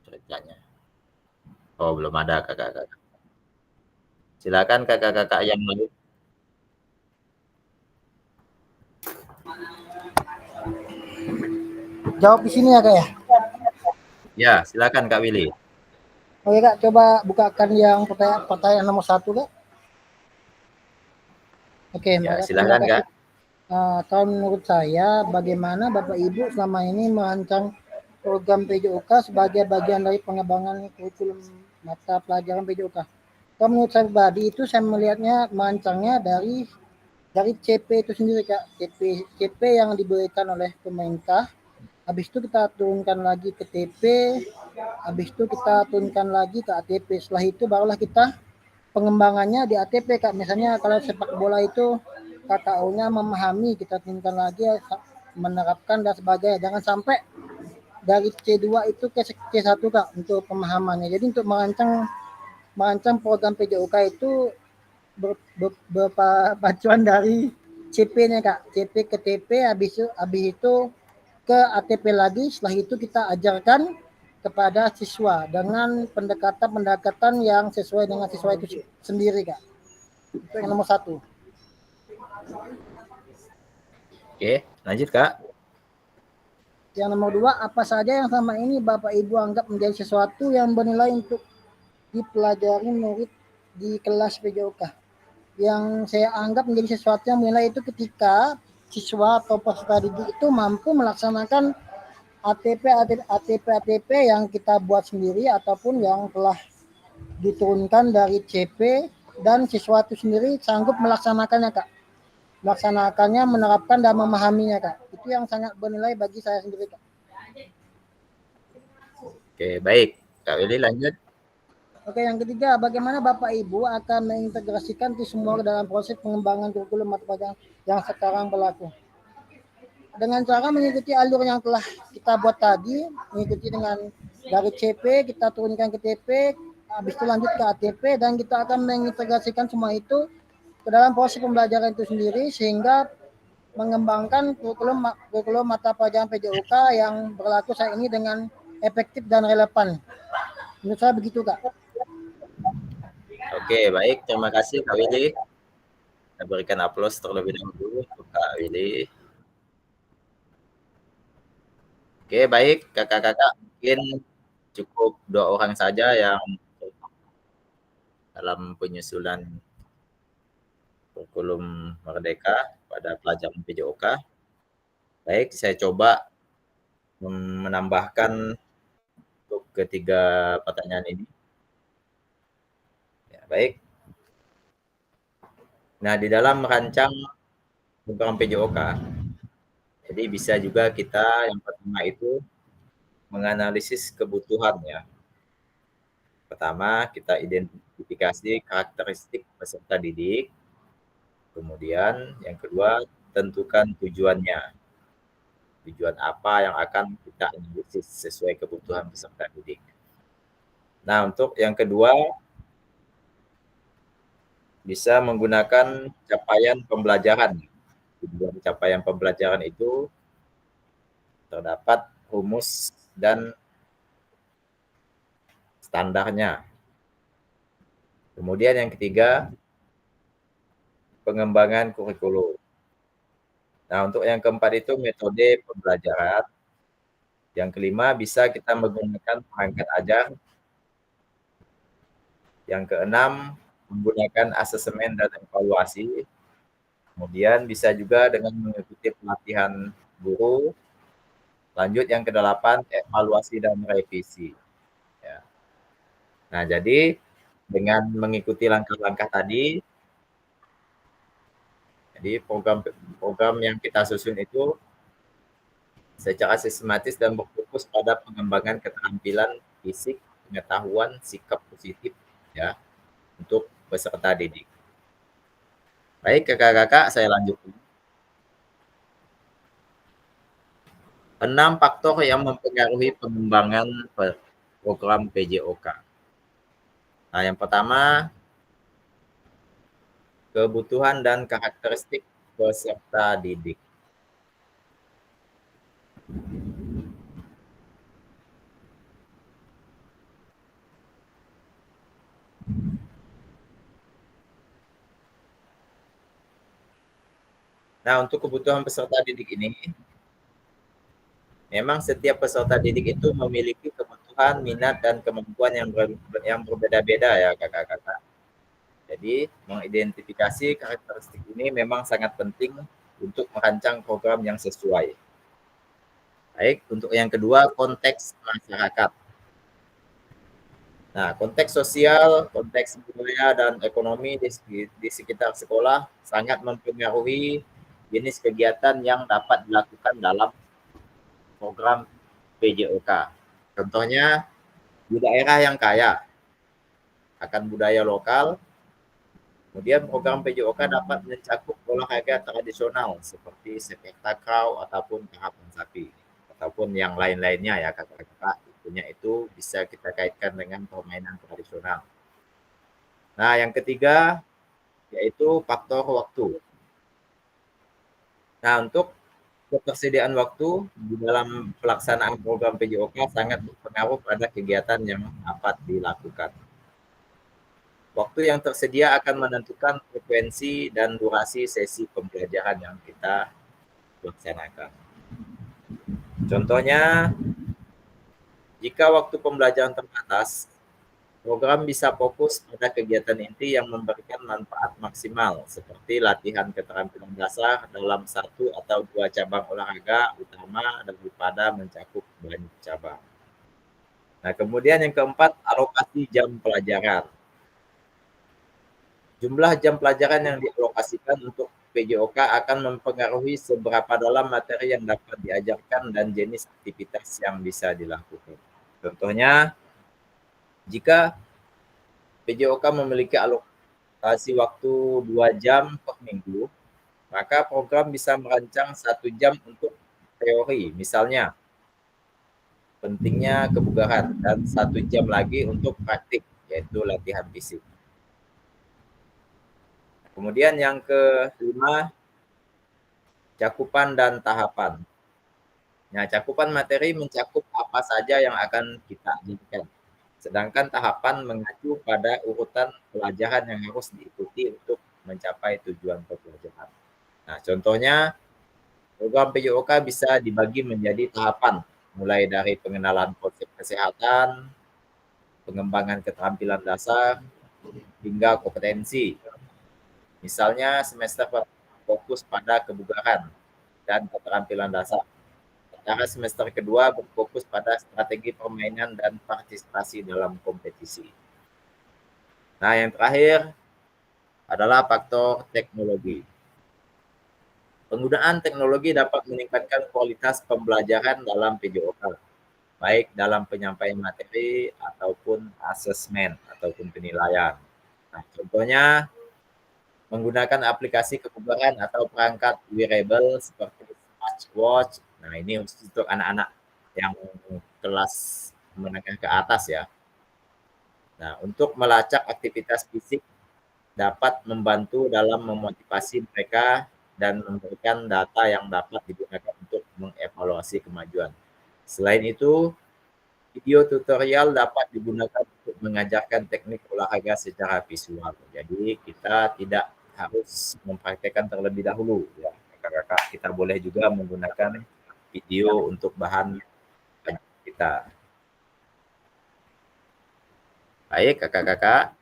ceritanya. Oh, belum ada kakak-kakak. Silakan kakak-kakak yang lain. Jawab di sini ya Kak ya? Ya, silakan Kak Willy. Oke Kak, coba bukakan yang pertanyaan nomor 1 Kak. Oke, Ya, terima silahkan kasih. Kak. Kalau menurut saya, bagaimana Bapak Ibu selama ini merancang program PJOK sebagai bagian dari pengembangan kurikulum mata pelajaran PJOK? Kalau menurut saya pribadi itu saya melihatnya merancangnya dari CP itu sendiri Kak, CP yang diberikan oleh pemerintah. Habis itu kita turunkan lagi ke TP, habis itu kita turunkan lagi ke ATP. Setelah itu barulah kita pengembangannya di ATP Kak. Misalnya kalau sepak bola itu KKU-nya memahami, kita turunkan lagi menerapkan dan sebagainya. Jangan sampai dari C2 itu ke C1 Kak untuk pemahamannya. Jadi untuk merancang program PJOK itu berpacuan dari CP-nya Kak. CP ke TP, habis itu ke ATP lagi. Setelah itu kita ajarkan kepada siswa dengan pendekatan yang sesuai dengan siswa itu sendiri Kak. Itu yang nomor 1. Oke, lanjut Kak. Yang nomor 2, apa saja yang selama ini Bapak Ibu anggap menjadi sesuatu yang bernilai untuk dipelajari murid di kelas PJOK? Yang saya anggap menjadi sesuatu yang bernilai itu ketika siswa atau peserta didik itu mampu melaksanakan ATP yang kita buat sendiri ataupun yang telah diturunkan dari CP, dan siswa itu sendiri sanggup melaksanakannya Kak. Melaksanakannya, menerapkan dan memahaminya Kak. Itu yang sangat bernilai bagi saya sendiri Kak. Oke, baik. Kak Willy lanjut. Oke, yang ketiga, bagaimana Bapak Ibu akan mengintegrasikan itu semua dalam proses pengembangan kurikulum mata pelajaran yang sekarang berlaku? Dengan cara mengikuti alur yang telah kita buat tadi, mengikuti dengan dari CP, kita turunkan ke TP, habis itu lanjut ke ATP, dan kita akan mengintegrasikan semua itu ke dalam proses pembelajaran itu sendiri, sehingga mengembangkan kurikulum mata pelajaran PJOK yang berlaku saat ini dengan efektif dan relevan. Menurut saya begitu Kak. Oke, baik. Terima kasih Kak Willy. Kita berikan aplaus terlebih dahulu untuk Kak Willy. Oke, baik. Kakak-kakak, mungkin cukup 2 orang saja yang dalam penyusunan kurikulum Merdeka pada pelajaran PJOK. Baik, saya coba menambahkan untuk ketiga pertanyaan ini. Ya, baik. Nah, di dalam merancang program PJOK, jadi bisa juga kita yang pertama itu menganalisis kebutuhan ya. Pertama, kita identifikasi karakteristik peserta didik. Kemudian yang kedua, tentukan tujuannya. Tujuan apa yang akan kita analisis sesuai kebutuhan peserta didik. Nah, untuk yang kedua, bisa menggunakan capaian pembelajaran. Tujuan capaian pembelajaran itu terdapat rumus dan standarnya. Kemudian yang ketiga, pengembangan kurikulum. Nah, untuk yang keempat itu metode pembelajaran. Yang kelima, bisa kita menggunakan perangkat ajar. Yang keenam, menggunakan asesmen dan evaluasi. Kemudian bisa juga dengan mengikuti pelatihan guru. Lanjut yang kedelapan, evaluasi dan revisi. Ya. Nah, jadi dengan mengikuti langkah-langkah tadi, jadi program yang kita susun itu secara sistematis dan berfokus pada pengembangan keterampilan fisik, pengetahuan, sikap positif ya untuk peserta didik. Baik kakak-kakak, saya lanjutkan. 6 faktor yang mempengaruhi pengembangan program PJOK. Nah, yang pertama, kebutuhan dan karakteristik peserta didik. Nah, untuk kebutuhan peserta didik ini, memang setiap peserta didik itu memiliki kebutuhan kebutuhan, minat, dan kemampuan yang berbeda-beda ya kakak-kakak. Jadi mengidentifikasi karakteristik ini memang sangat penting untuk merancang program yang sesuai. Baik, untuk yang kedua, konteks masyarakat. Nah, konteks sosial, konteks budaya, dan ekonomi di sekitar sekolah sangat mempengaruhi jenis kegiatan yang dapat dilakukan dalam program PJOK. Contohnya, di daerah yang kaya akan budaya lokal, kemudian program PJOK dapat mencakup olahraga tradisional seperti sepak takraw ataupun karapan sapi ataupun yang lain-lainnya ya kakak-kakak. Tentunya itu bisa kita kaitkan dengan permainan tradisional. Nah, yang ketiga yaitu faktor waktu. Nah, untuk ketersediaan waktu di dalam pelaksanaan program PJOK sangat berpengaruh pada kegiatan yang dapat dilakukan. Waktu yang tersedia akan menentukan frekuensi dan durasi sesi pembelajaran yang kita laksanakan. Contohnya, jika waktu pembelajaran terbatas, program bisa fokus pada kegiatan inti yang memberikan manfaat maksimal, seperti latihan keterampilan dasar dalam 1 atau 2 cabang olahraga utama daripada mencakup banyak cabang. Nah, kemudian yang keempat, alokasi jam pelajaran. Jumlah jam pelajaran yang dialokasikan untuk PJOK akan mempengaruhi seberapa dalam materi yang dapat diajarkan dan jenis aktivitas yang bisa dilakukan. Contohnya, jika PJOK memiliki alokasi waktu 2 jam per minggu, maka program bisa merancang 1 jam untuk teori, misalnya pentingnya kebugaran, dan 1 jam lagi untuk praktik, yaitu latihan fisik. Kemudian yang kelima, cakupan dan tahapan. Nah, cakupan materi mencakup apa saja yang akan kita ajarkan. Sedangkan tahapan mengacu pada urutan pelajaran yang harus diikuti untuk mencapai tujuan pembelajaran. Nah, contohnya program PJOK bisa dibagi menjadi tahapan, mulai dari pengenalan konsep kesehatan, pengembangan keterampilan dasar, hingga kompetensi. Misalnya semester fokus pada kebugaran dan keterampilan dasar. Sementara semester kedua berfokus pada strategi permainan dan partisipasi dalam kompetisi. Nah, yang terakhir adalah faktor teknologi. Penggunaan teknologi dapat meningkatkan kualitas pembelajaran dalam PJOK, baik dalam penyampaian materi ataupun asesmen ataupun penilaian. Nah, contohnya menggunakan aplikasi kebugaran atau perangkat wearable seperti smartwatch. Nah, ini untuk anak-anak yang kelas menengah ke atas ya. Nah, untuk melacak aktivitas fisik dapat membantu dalam memotivasi mereka dan memberikan data yang dapat digunakan untuk mengevaluasi kemajuan. Selain itu, video tutorial dapat digunakan untuk mengajarkan teknik olahraga secara visual. Jadi kita tidak harus mempraktekkan terlebih dahulu ya kakak-kakak. Kita boleh juga menggunakan video untuk bahan kita. Baik kakak-kakak.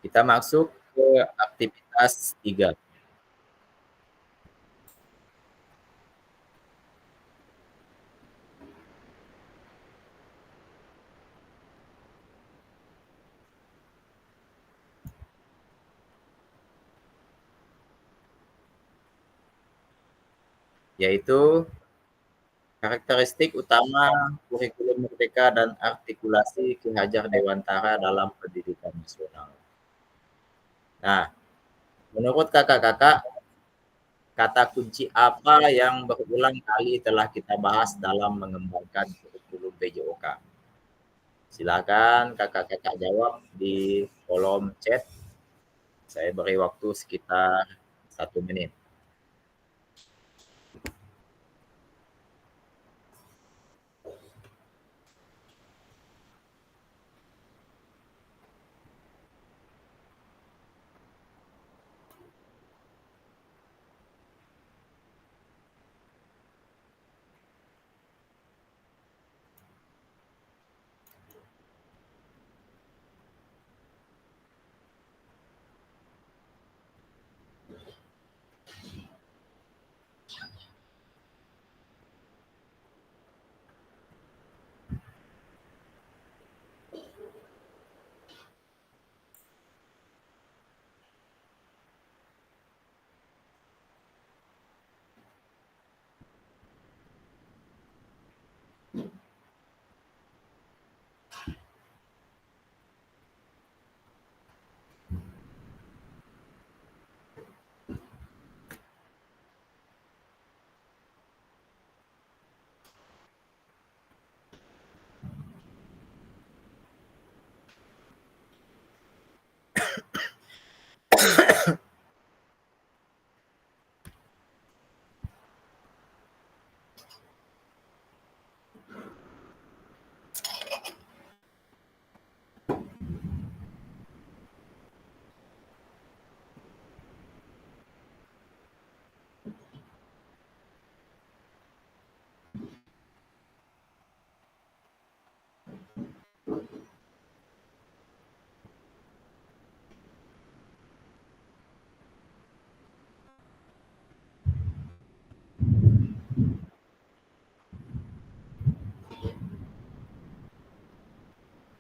Kita masuk ke aktivitas 3. Yaitu karakteristik utama kurikulum merdeka dan artikulasi Ki Hajar Dewantara dalam pendidikan nasional. Nah, menurut kakak-kakak, kata kunci apa yang berulang kali telah kita bahas dalam mengembangkan kurikulum PJOK? Silakan kakak-kakak jawab di kolom chat. Saya beri waktu sekitar 1 menit.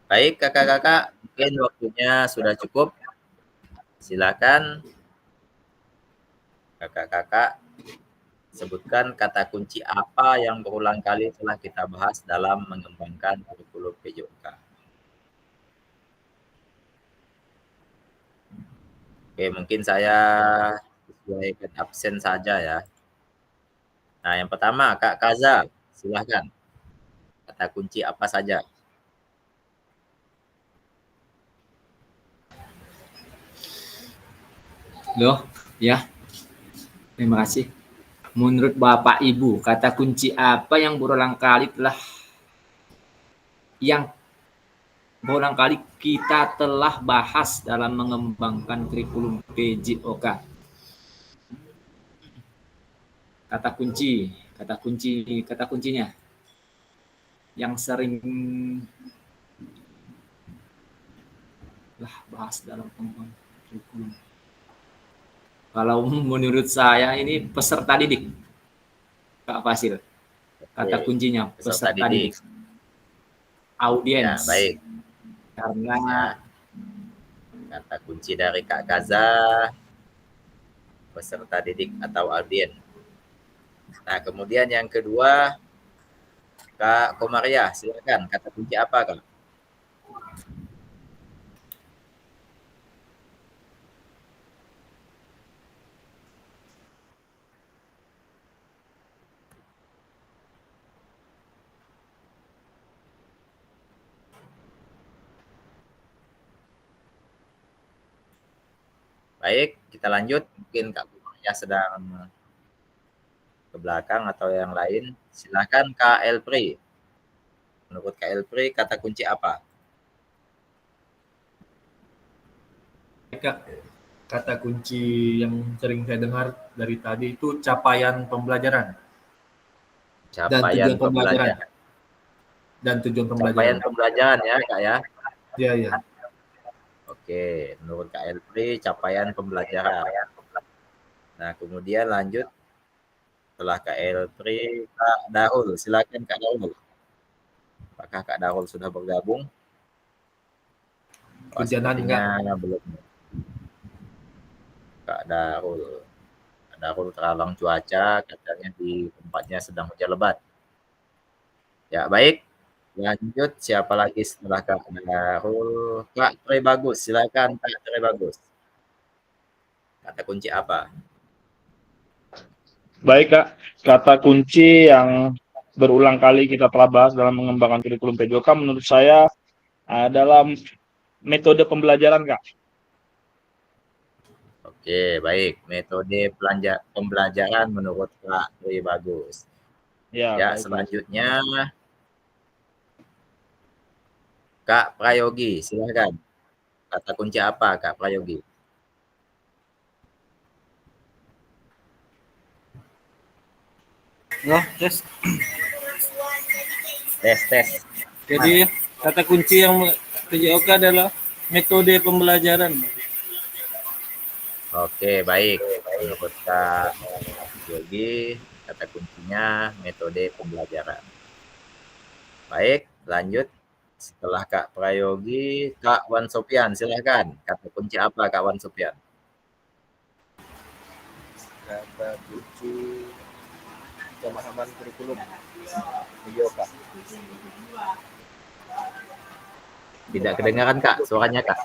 Baik, kakak-kakak, mungkin waktunya sudah cukup. Silakan kakak-kakak sebutkan kata kunci apa yang berulang kali telah kita bahas dalam mengembangkan kurikulum PJOK. Oke, mungkin saya sesuaikan absen saja ya. Nah, yang pertama, Kak Kaza, silahkan. Kata kunci apa saja? Loh, ya, terima kasih. Menurut Bapak Ibu, kata kunci apa yang berulang kali kita telah bahas dalam mengembangkan kurikulum PJOK? Kata kuncinya yang sering bahas dalam pengembang kurikulum. Kalau menurut saya ini peserta didik, Kak Fasil. Kata kuncinya peserta didik. Audiens. Ya, baik. Karena kata kunci dari Kak Kaza, peserta didik atau audiens. Nah, kemudian yang kedua, Kak Komaria, silakan. Kata kunci apa, Kak? Baik, kita lanjut. Mungkin Kak Komaria sedang ke belakang atau yang lain. Silakan Kak Elpri. Menurut Kak Elpri, kata kunci apa? Kata kunci yang sering saya dengar dari tadi itu capaian pembelajaran. Capaian pembelajaran. Dan tujuan pembelajaran. Capaian pembelajaran ya, Kak ya? Iya, iya. Oke, menurut Kak Elpri, capaian pembelajaran. Nah, kemudian lanjut. Setelah Kak Elpri, Kak Darul. Silakan Kak Darul. Apakah Kak Darul sudah bergabung? Hujanan enggak? Belum. Kak Darul. Kak Darul terhalang cuaca, katanya di tempatnya sedang hujan lebat. Ya, baik. Lanjut, siapa lagi setelah Kak Darul? Kak Tre Bagus, silakan Kak Tre Bagus. Kata kunci apa? Baik Kak, kata kunci yang berulang kali kita telah bahas dalam mengembangkan kurikulum PJOK menurut saya adalah metode pembelajaran Kak. Oke, baik. Metode pembelajaran menurut Kak Tri Bagus. Ya, selanjutnya Kak Prayogi, silakan. Kata kunci apa Kak Prayogi? Ya, tes. Tes. Jadi kata kunci yang PJOK adalah metode pembelajaran. Oke, baik. Menurut Kak Yogi, kata kuncinya metode pembelajaran. Baik, lanjut. Setelah Kak Prayogi, Kak Wan Sopian, silakan. Kata kunci apa Kak Wan Sopian? Kata kunci pemahaman kurikulum PJOK. Tidak kedengaran Kak, suaranya Kak.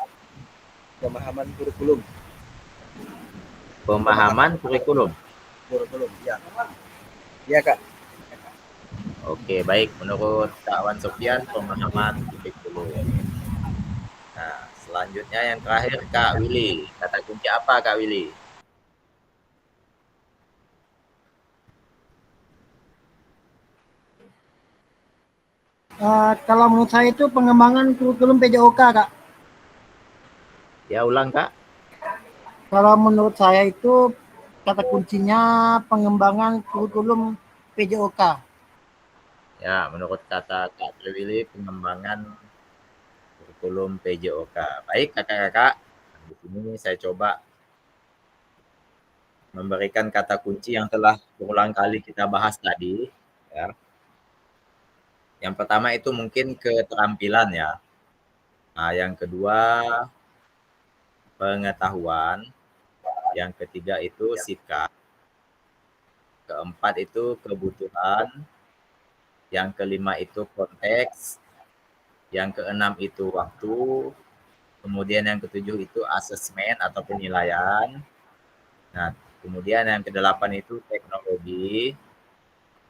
Pemahaman kurikulum. Pemahaman kurikulum. Ya. Iya Kak. Oke, baik. Menurut Kak Wan Sofian, pemahaman kurikulum. Nah, selanjutnya yang terakhir Kak Willy. Kata kunci apa Kak Willy? Kalau menurut saya itu pengembangan kurikulum PJOK, Kak. Ya, ulang Kak. Kalau menurut saya itu kata kuncinya pengembangan kurikulum PJOK. Ya, menurut kata Kak Willy, pengembangan kurikulum PJOK. Baik, kakak-kakak. Di sini saya coba memberikan kata kunci yang telah berulang kali kita bahas tadi. Ya. Yang pertama itu mungkin keterampilan ya. Nah, yang kedua pengetahuan, yang ketiga itu sikap, keempat itu kebutuhan, yang kelima itu konteks, yang keenam itu waktu, kemudian yang ketujuh itu asesmen atau penilaian. Nah, kemudian yang kedelapan itu teknologi,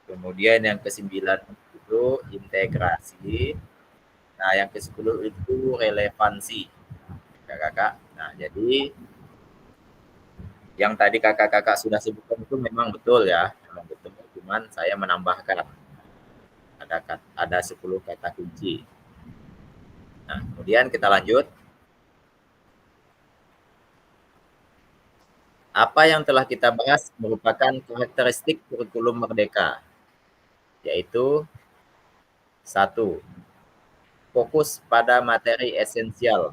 kemudian yang kesembilan itu integrasi, nah yang ke-10 itu relevansi, kakak-kakak. Nah, jadi yang tadi kakak-kakak sudah sebutkan itu memang betul ya, memang betul. Cuman saya menambahkan ada 10 kata kunci. Nah, kemudian kita lanjut. Apa yang telah kita bahas merupakan karakteristik kurikulum merdeka, yaitu 1. Fokus pada materi esensial,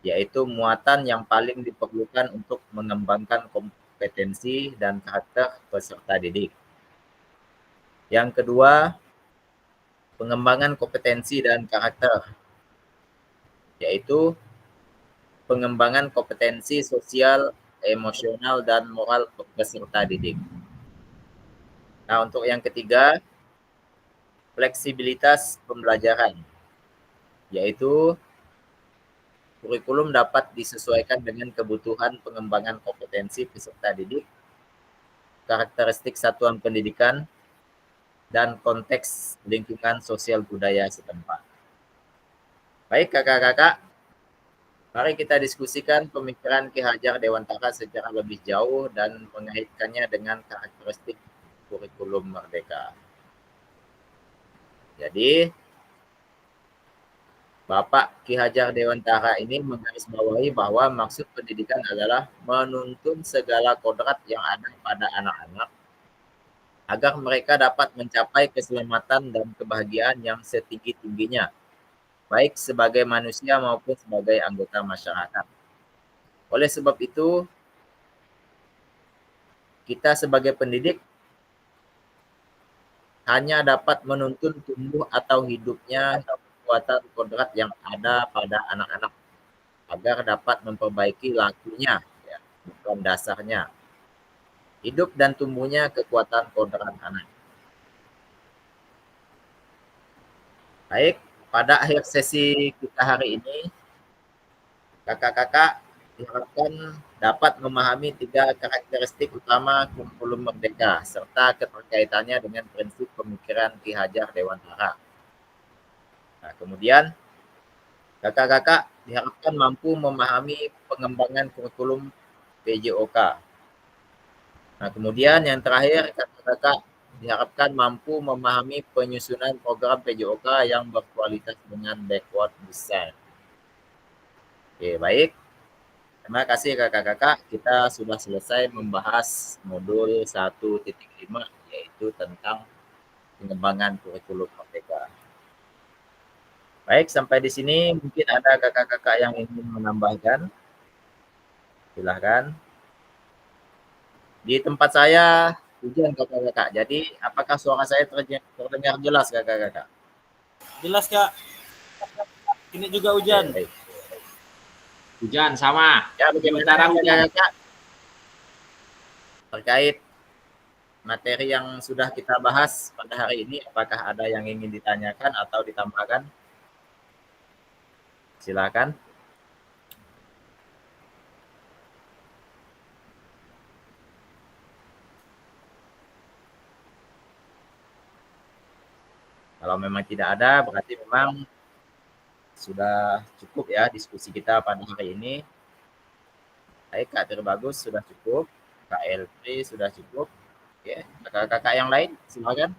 yaitu muatan yang paling diperlukan untuk mengembangkan kompetensi dan karakter peserta didik. Yang kedua, pengembangan kompetensi dan karakter, yaitu pengembangan kompetensi sosial, emosional, dan moral peserta didik. Nah, untuk yang ketiga, fleksibilitas pembelajaran, yaitu kurikulum dapat disesuaikan dengan kebutuhan pengembangan kompetensi peserta didik, karakteristik satuan pendidikan, dan konteks lingkungan sosial budaya setempat. Baik kakak-kakak, mari kita diskusikan pemikiran Ki Hajar Dewantara secara lebih jauh dan mengaitkannya dengan karakteristik kurikulum merdeka. Jadi, Bapak Ki Hajar Dewantara ini menggarisbawahi bahwa maksud pendidikan adalah menuntun segala kodrat yang ada pada anak-anak agar mereka dapat mencapai keselamatan dan kebahagiaan yang setinggi-tingginya, baik sebagai manusia maupun sebagai anggota masyarakat. Oleh sebab itu, kita sebagai pendidik hanya dapat menuntun tumbuh atau hidupnya kekuatan kodrat yang ada pada anak-anak agar dapat memperbaiki lakunya, ya, bukan dasarnya. Hidup dan tumbuhnya kekuatan kodrat anak. Baik, pada akhir sesi kita hari ini, kakak-kakak diharapkan dapat memahami 3 karakteristik utama kurikulum merdeka serta keterkaitannya dengan prinsip pemikiran Ki Hajar Dewantara. Nah, kemudian kakak-kakak diharapkan mampu memahami pengembangan kurikulum PJOK. Nah, kemudian yang terakhir kakak-kakak diharapkan mampu memahami penyusunan program PJOK yang berkualitas dengan backward design. Oke, baik. Terima kasih kakak-kakak. Kita sudah selesai membahas modul 1.5 yaitu tentang pengembangan kurikulum merdeka. Baik, sampai di sini mungkin ada kakak-kakak yang ingin menambahkan. Silahkan. Di tempat saya hujan kakak-kakak. Jadi apakah suara saya terdengar jelas kakak-kakak? Jelas Kak. Ini juga hujan. Baik. Hujan sama. Ya, bagaimana kakak-kakak terkait materi yang sudah kita bahas pada hari ini? Apakah ada yang ingin ditanyakan atau ditambahkan? Silakan. Kalau memang tidak ada, berarti memang sudah cukup ya diskusi kita pada hari ini. Baik, Kak Terbagus sudah cukup, Kak Elfri sudah cukup. Oke, kakak-kakak yang lain silakan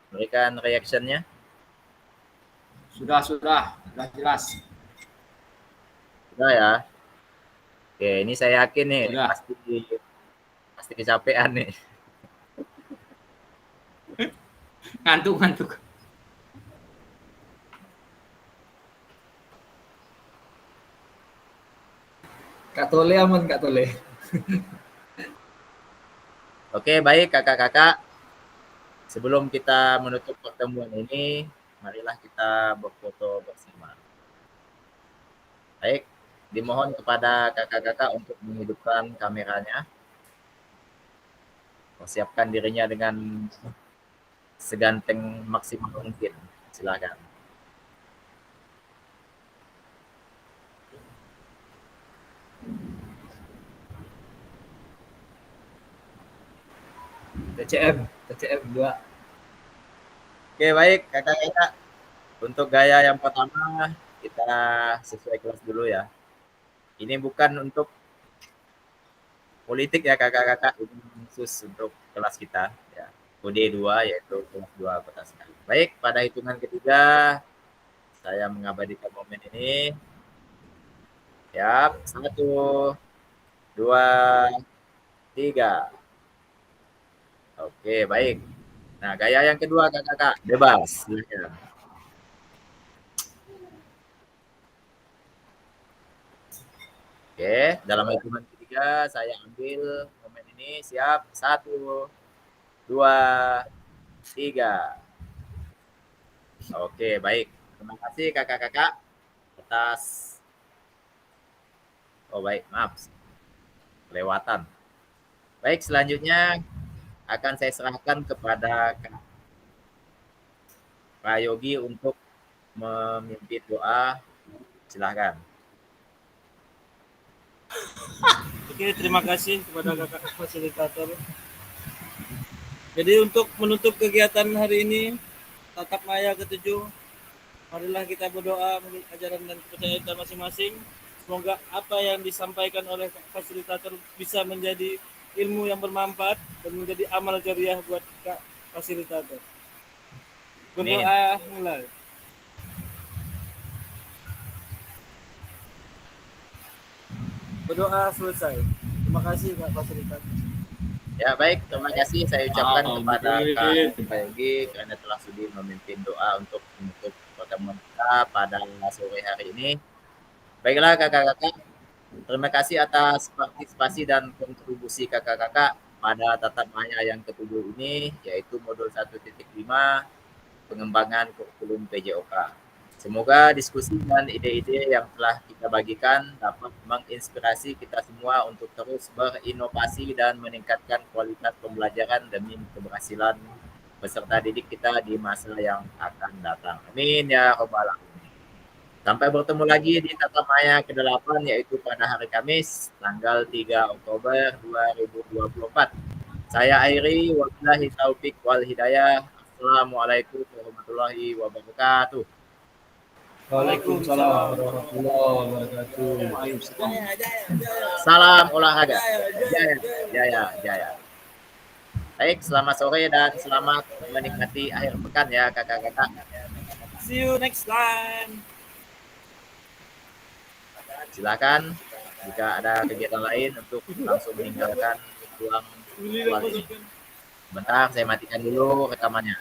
berikan reaction-nya. Sudah jelas. Sudah ya. Oke, ini saya yakin nih Sudah. pasti kecapean nih. Ngantuk. Kak Tole aman, Kak Tole. Oke, baik kakak-kakak. Sebelum kita menutup pertemuan ini, marilah kita berfoto bersama. Baik, dimohon kepada kakak-kakak untuk menghidupkan kameranya. Persiapkan dirinya dengan seganteng maksimal mungkin. Silakan. TCM 2. Oke, baik kakak-kakak. Untuk gaya yang pertama kita sesuai kelas dulu ya. Ini bukan untuk politik ya kakak-kakak, ini khusus untuk kelas kita ya. Kode 2 yaitu kelas 2 Kota Sekali. Baik, pada hitungan ketiga saya mengabadikan momen ini. Siap, 1, 2, 3. Oke, baik. Nah, gaya yang kedua kakak-kakak, bebas. Silakan. Oke, dalam hitungan ketiga saya ambil momen ini. Siap, 1, 2, 3. Oke, baik. Terima kasih kakak-kakak atas. Oh baik, maaf. Kelewatan. Baik, selanjutnya akan saya serahkan kepada Pak Yogi untuk memimpin doa. Silahkan. Oke, terima kasih kepada kakak fasilitator. Jadi untuk menutup kegiatan hari ini, tatap maya ke-7, marilah kita berdoa menurut ajaran dan kepercayaan kita masing-masing. Semoga apa yang disampaikan oleh fasilitator bisa menjadi ilmu yang bermanfaat dan menjadi amal jariah buat kak fasilitator. Berdoa mulai. Berdoa selesai. Terima kasih kak fasilitator. Ya baik, terima kasih saya ucapkan kepada Pak Yogi karena telah sudi memimpin doa untuk menutup pertemuan kita pada sore hari ini. Baiklah kakak-kakak, terima kasih atas partisipasi dan kontribusi kakak-kakak pada tatap maya yang ke-7 ini, yaitu modul 1.5 pengembangan kurikulum PJOK. Semoga diskusi dan ide-ide yang telah kita bagikan dapat menginspirasi kita semua untuk terus berinovasi dan meningkatkan kualitas pembelajaran demi keberhasilan peserta didik kita di masa yang akan datang. Amin ya rabbal alamin. Sampai bertemu lagi di tatap maya ke-8 yaitu pada hari Kamis tanggal 3 Oktober 2024. Saya Airi, wabillahi taufik wal hidayah. Assalamualaikum warahmatullahi wabarakatuh. Waalaikumsalam warahmatullahi wabarakatuh. Salam olahraga. Jaya. Baik, selamat sore dan selamat menikmati akhir pekan ya kakak-kakak. See you next time. Silakan jika ada kegiatan lain untuk langsung meninggalkan ruang ini. Bentar, saya matikan dulu rekamannya.